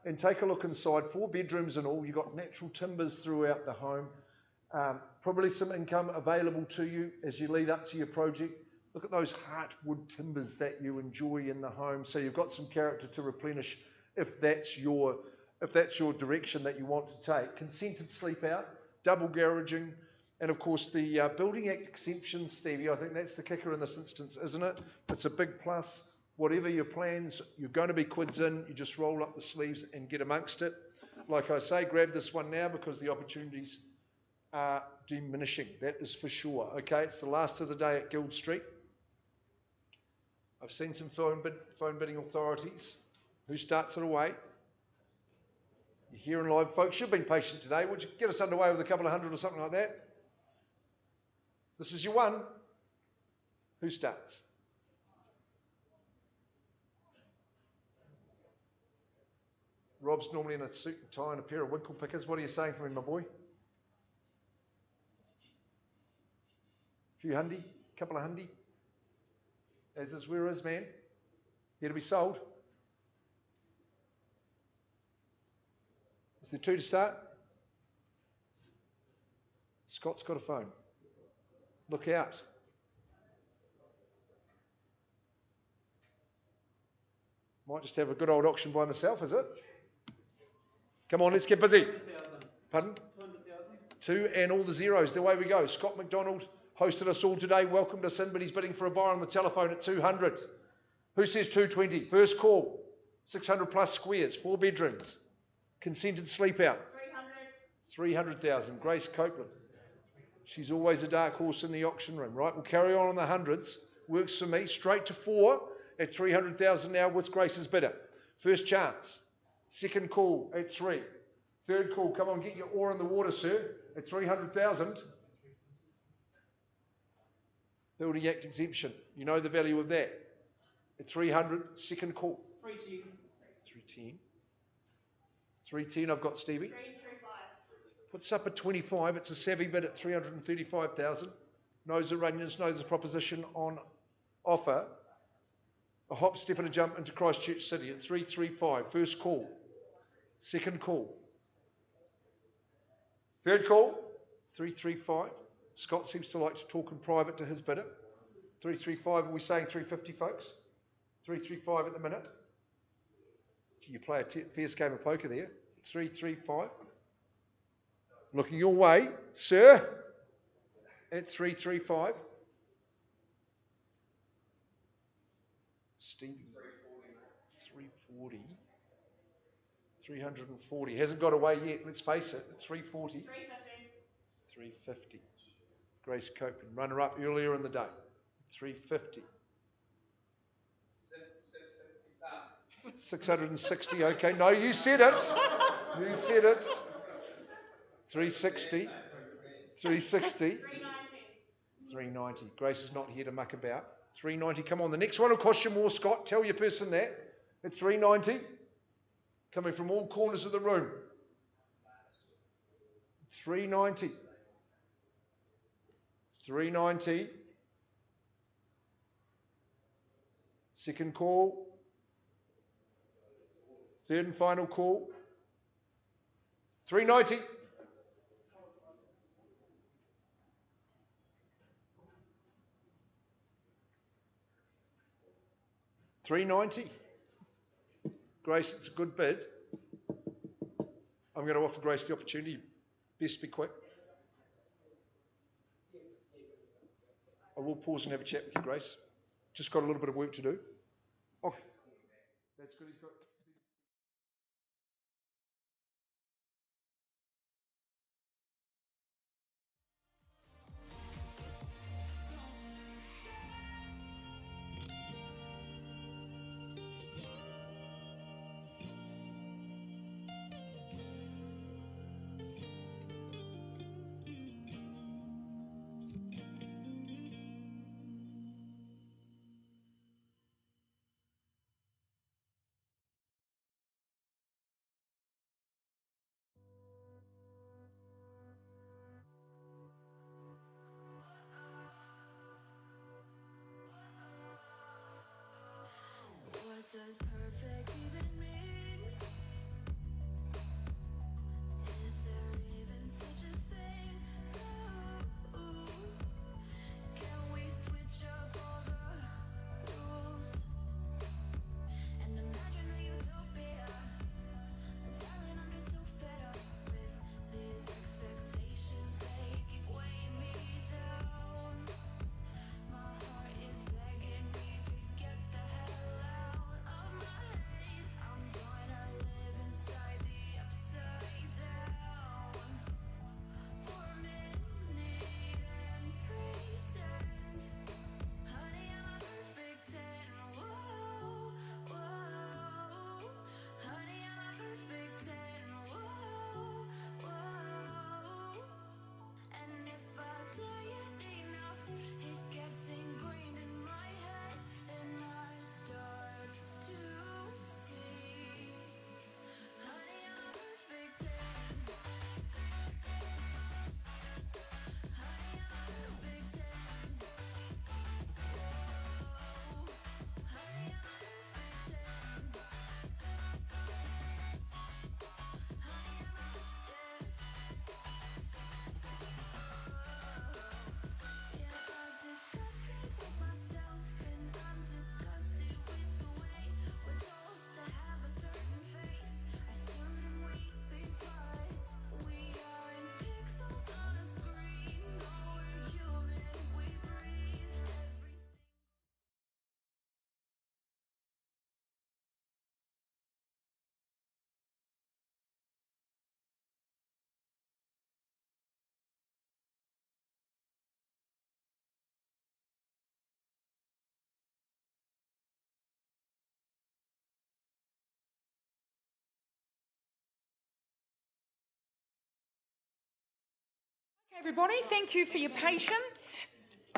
And take a look inside, 4 bedrooms and all. You've got natural timbers throughout the home. Probably some income available to you as you lead up to your project. Look at those heartwood timbers that you enjoy in the home. So you've got some character to replenish if that's your direction that you want to take. Consented sleep out, double garaging, and of course the Building Act exemption, Stevie. I think that's the kicker in this instance, isn't it? It's a big plus. Whatever your plans, you're going to be quids in, you just roll up the sleeves and get amongst it. Like I say, grab this one now because the opportunities are diminishing, that is for sure. Okay, it's the last of the day at Guild Street. I've seen some phone bidding authorities. Who starts it away? You're hearing live, folks. You've been patient today. Would you get us underway with a couple of hundred or something like that? This is your one. Who starts? Rob's normally in a suit and tie and a pair of winkle pickers. What are you saying for me, my boy? Few hundy? Couple of hundy? As is where is, man? Here to be sold? Is there 2 to start? Scott's got a phone. Look out. Might just have a good old auction by myself, is it? Come on, let's get busy. Pardon? 2 and all the zeros. The way we go. Scott McDonald hosted us all today, welcomed us in, but he's bidding for a buyer on the telephone at 200. Who says 220? First call. 600 plus squares, 4 bedrooms. Consented sleep out. 300,000. Grace Copeland. She's always a dark horse in the auction room, right? We'll carry on the hundreds. Works for me. Straight to 4 at 300,000 now with Grace's bidder. First chance. Second call at 3. Third call. Come on, get your oar in the water, sir. At 300,000. Building Act exemption. You know the value of that. At 300. Second call.
310.
310. 310. I've got Stevie.
335.
Puts up at 25. It's a savvy bid at 335,000. Knows the Runyons, knows the proposition on offer. A hop, step and a jump into Christchurch City at 335. First call. Second call. Third call. 335. Scott seems to like to talk in private to his bidder. 335. Are we saying 350, folks? 335 at the minute. You play a fierce game of poker there. 335. Looking your way, sir. At 335. Stevie. 340. 340. Hasn't got away yet, let's face it. 340. 350. Grace Copeland, runner up earlier in the day. 350.
600.
660, okay. No, you said it. You said it. 360. 360. 390. Grace is not here to muck about. 390, come on. The next one will cost you more, Scott. Tell your person that. It's 390. Coming from all corners of the room. 390. 390. Second call. Third and final call. 390. $390. Grace, it's a good bid. I'm going to offer Grace the opportunity. Best be quick. I will pause and have a chat with you, Grace. Just got a little bit of work to do. Oh, that's good. He's got.
What does perfect even mean? Is there even such a thing? Ooh, can we switch up all the rules and imagine a utopia? Darling, I'm just so fed up with these expectations. They keep weighing me down. My heart is begging me to get the hell out of my head. I'm gonna live inside the upside down for a minute and pretend, honey, I'm a perfect 10. Whoa, whoa, honey, I'm a perfect 10. Whoa, whoa, and if I say it enough, it gets ingrained in my head, and I start to see, honey, I'm a perfect 10. Honey, I'm a perfect 10. Whoa, honey, I'm a perfect 10. Honey, I'm a yeah, I'm disgusted with myself, and I'm disgusted with the way we're told to have a certain face, a certain weight because we aren't pixels on a screen. No, we're human, we breathe every
Everybody, thank you for your patience.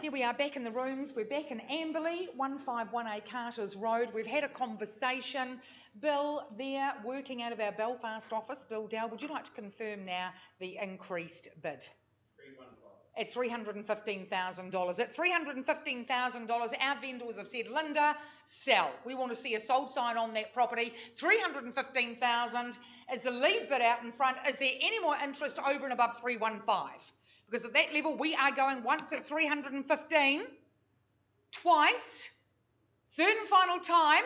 Here we are back in the rooms. We're back in Amberley, 151A Carter's Road. We've had a conversation. Bill, there, working out of our Belfast office. Bill Dow, would you like to confirm now the increased bid? At $315,000. At $315,000, our vendors have said, Linda, sell. We want to see a sold sign on that property. $315,000 is the lead bid out in front. Is there any more interest over and above 315? Because at that level, we are going once at 315, twice, third and final time,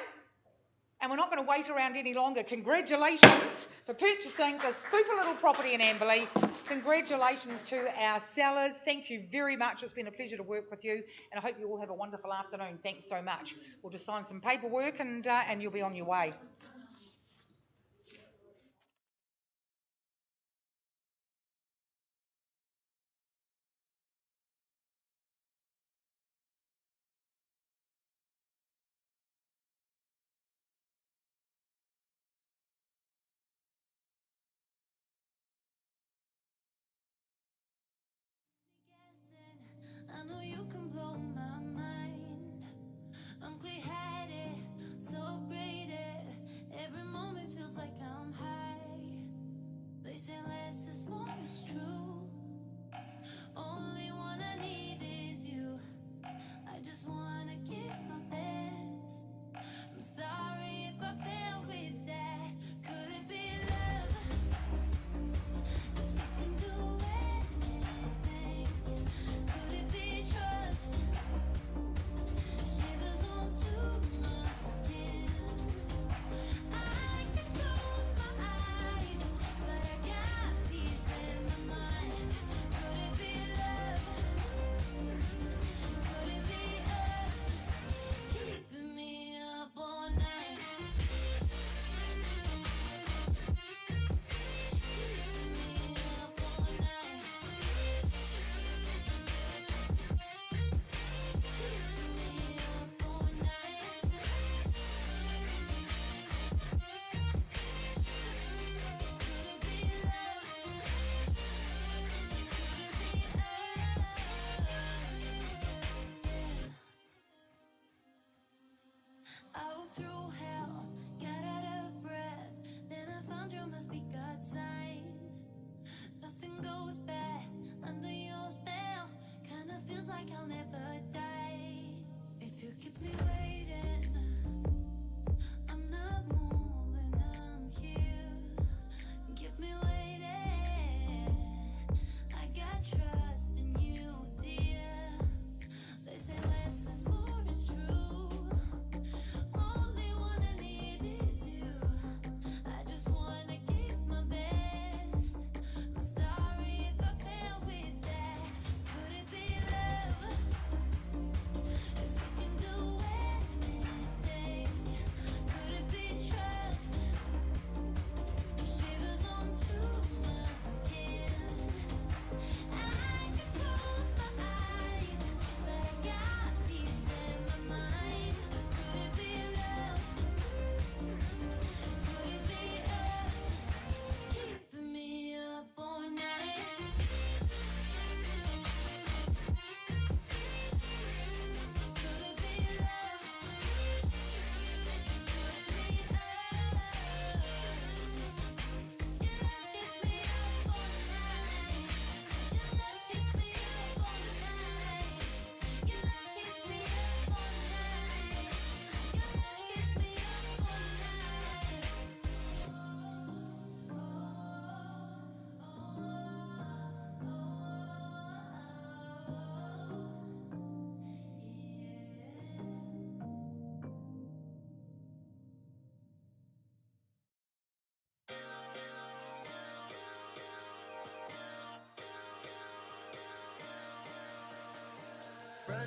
and we're not going to wait around any longer. Congratulations for purchasing this super little property in Amberley. Congratulations to our sellers. Thank you very much. It's been a pleasure to work with you, and I hope you all have a wonderful afternoon. Thanks so much. We'll just sign some paperwork and you'll be on your way.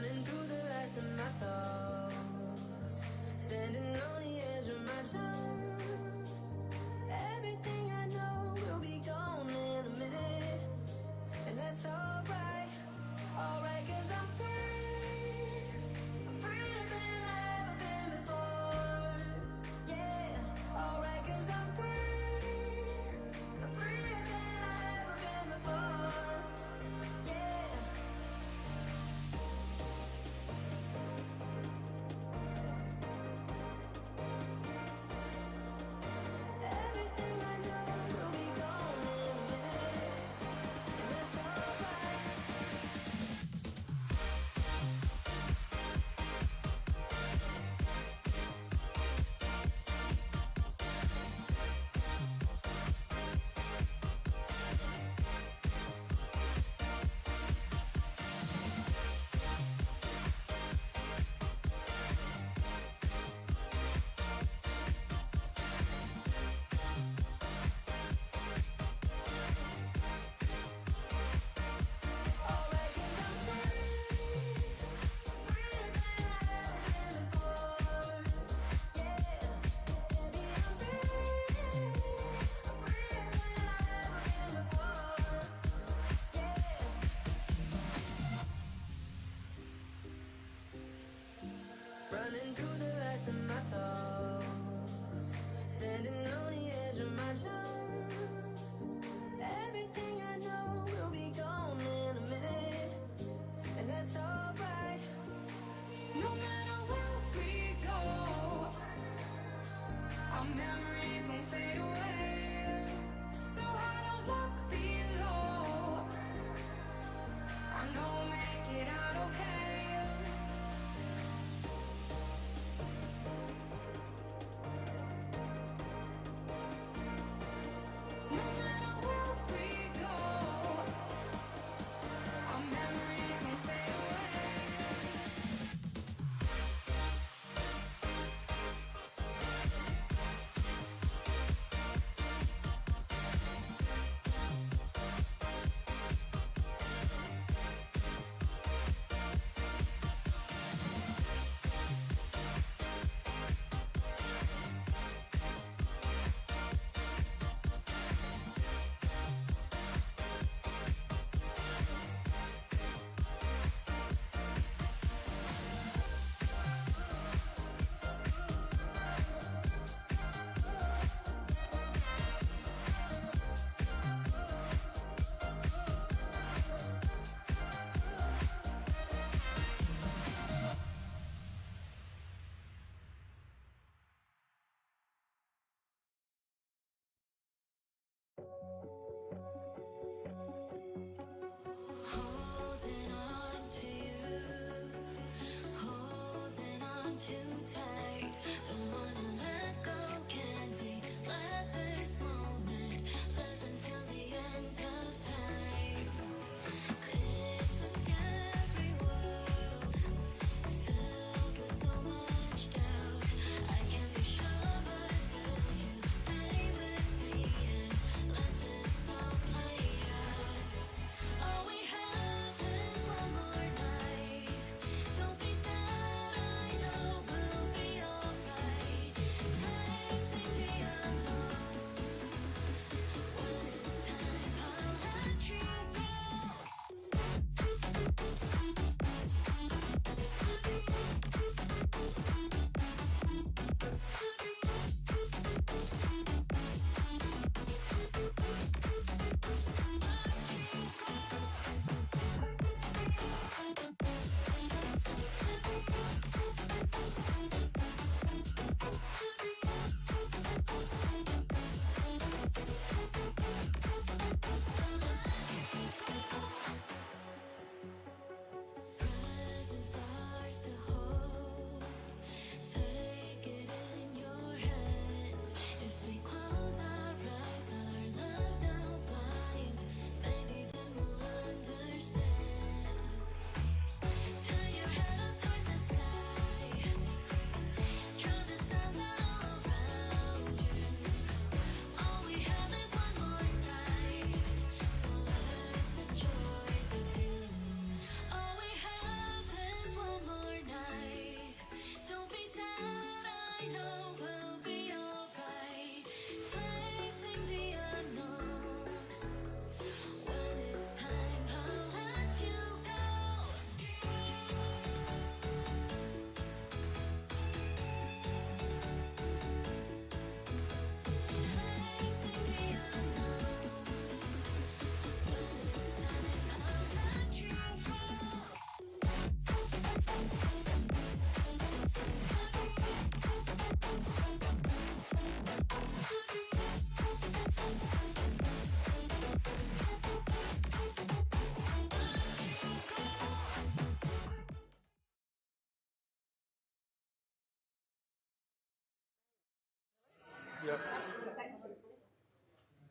running through the lights of my thoughts, standing on the edge of my tongue. Everything I know will be gone in a minute, and that's alright, alright, 'cause I'm free. I'm freer than I've ever been before. Yeah, alright, 'cause I'm free. I'm freer than I've ever been before. Yeah.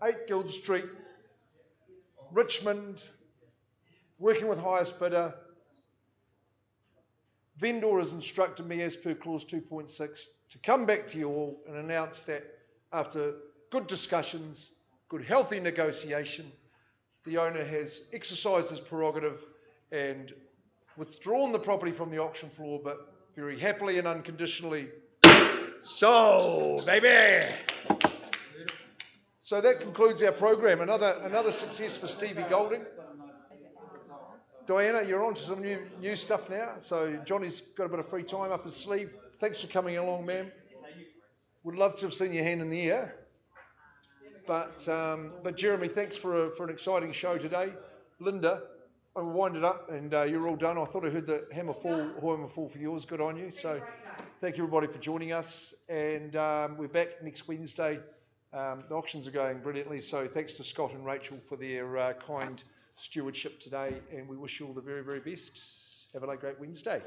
8 Guild Street, Richmond, working with highest bidder. Vendor has instructed me, as per clause 2.6, to come back to you all and announce that after good discussions, good healthy negotiation, the owner has exercised his prerogative and withdrawn the property from the auction floor, but very happily and unconditionally sold, baby! So that concludes our program. Another success for Stevie Golding. Diana, you're on to some new stuff now. So Johnny's got a bit of free time up his sleeve. Thanks for coming along, ma'am. Would love to have seen your hand in the air. But Jeremy, thanks for an exciting show today. Linda, I will wind it up, and you're all done. I thought I heard the hammer fall for yours. Good on you. So thank you everybody for joining us, and we're back next Wednesday. The auctions are going brilliantly, so thanks to Scott and Rachel for their kind stewardship today, and we wish you all the very, very best. Have a great Wednesday.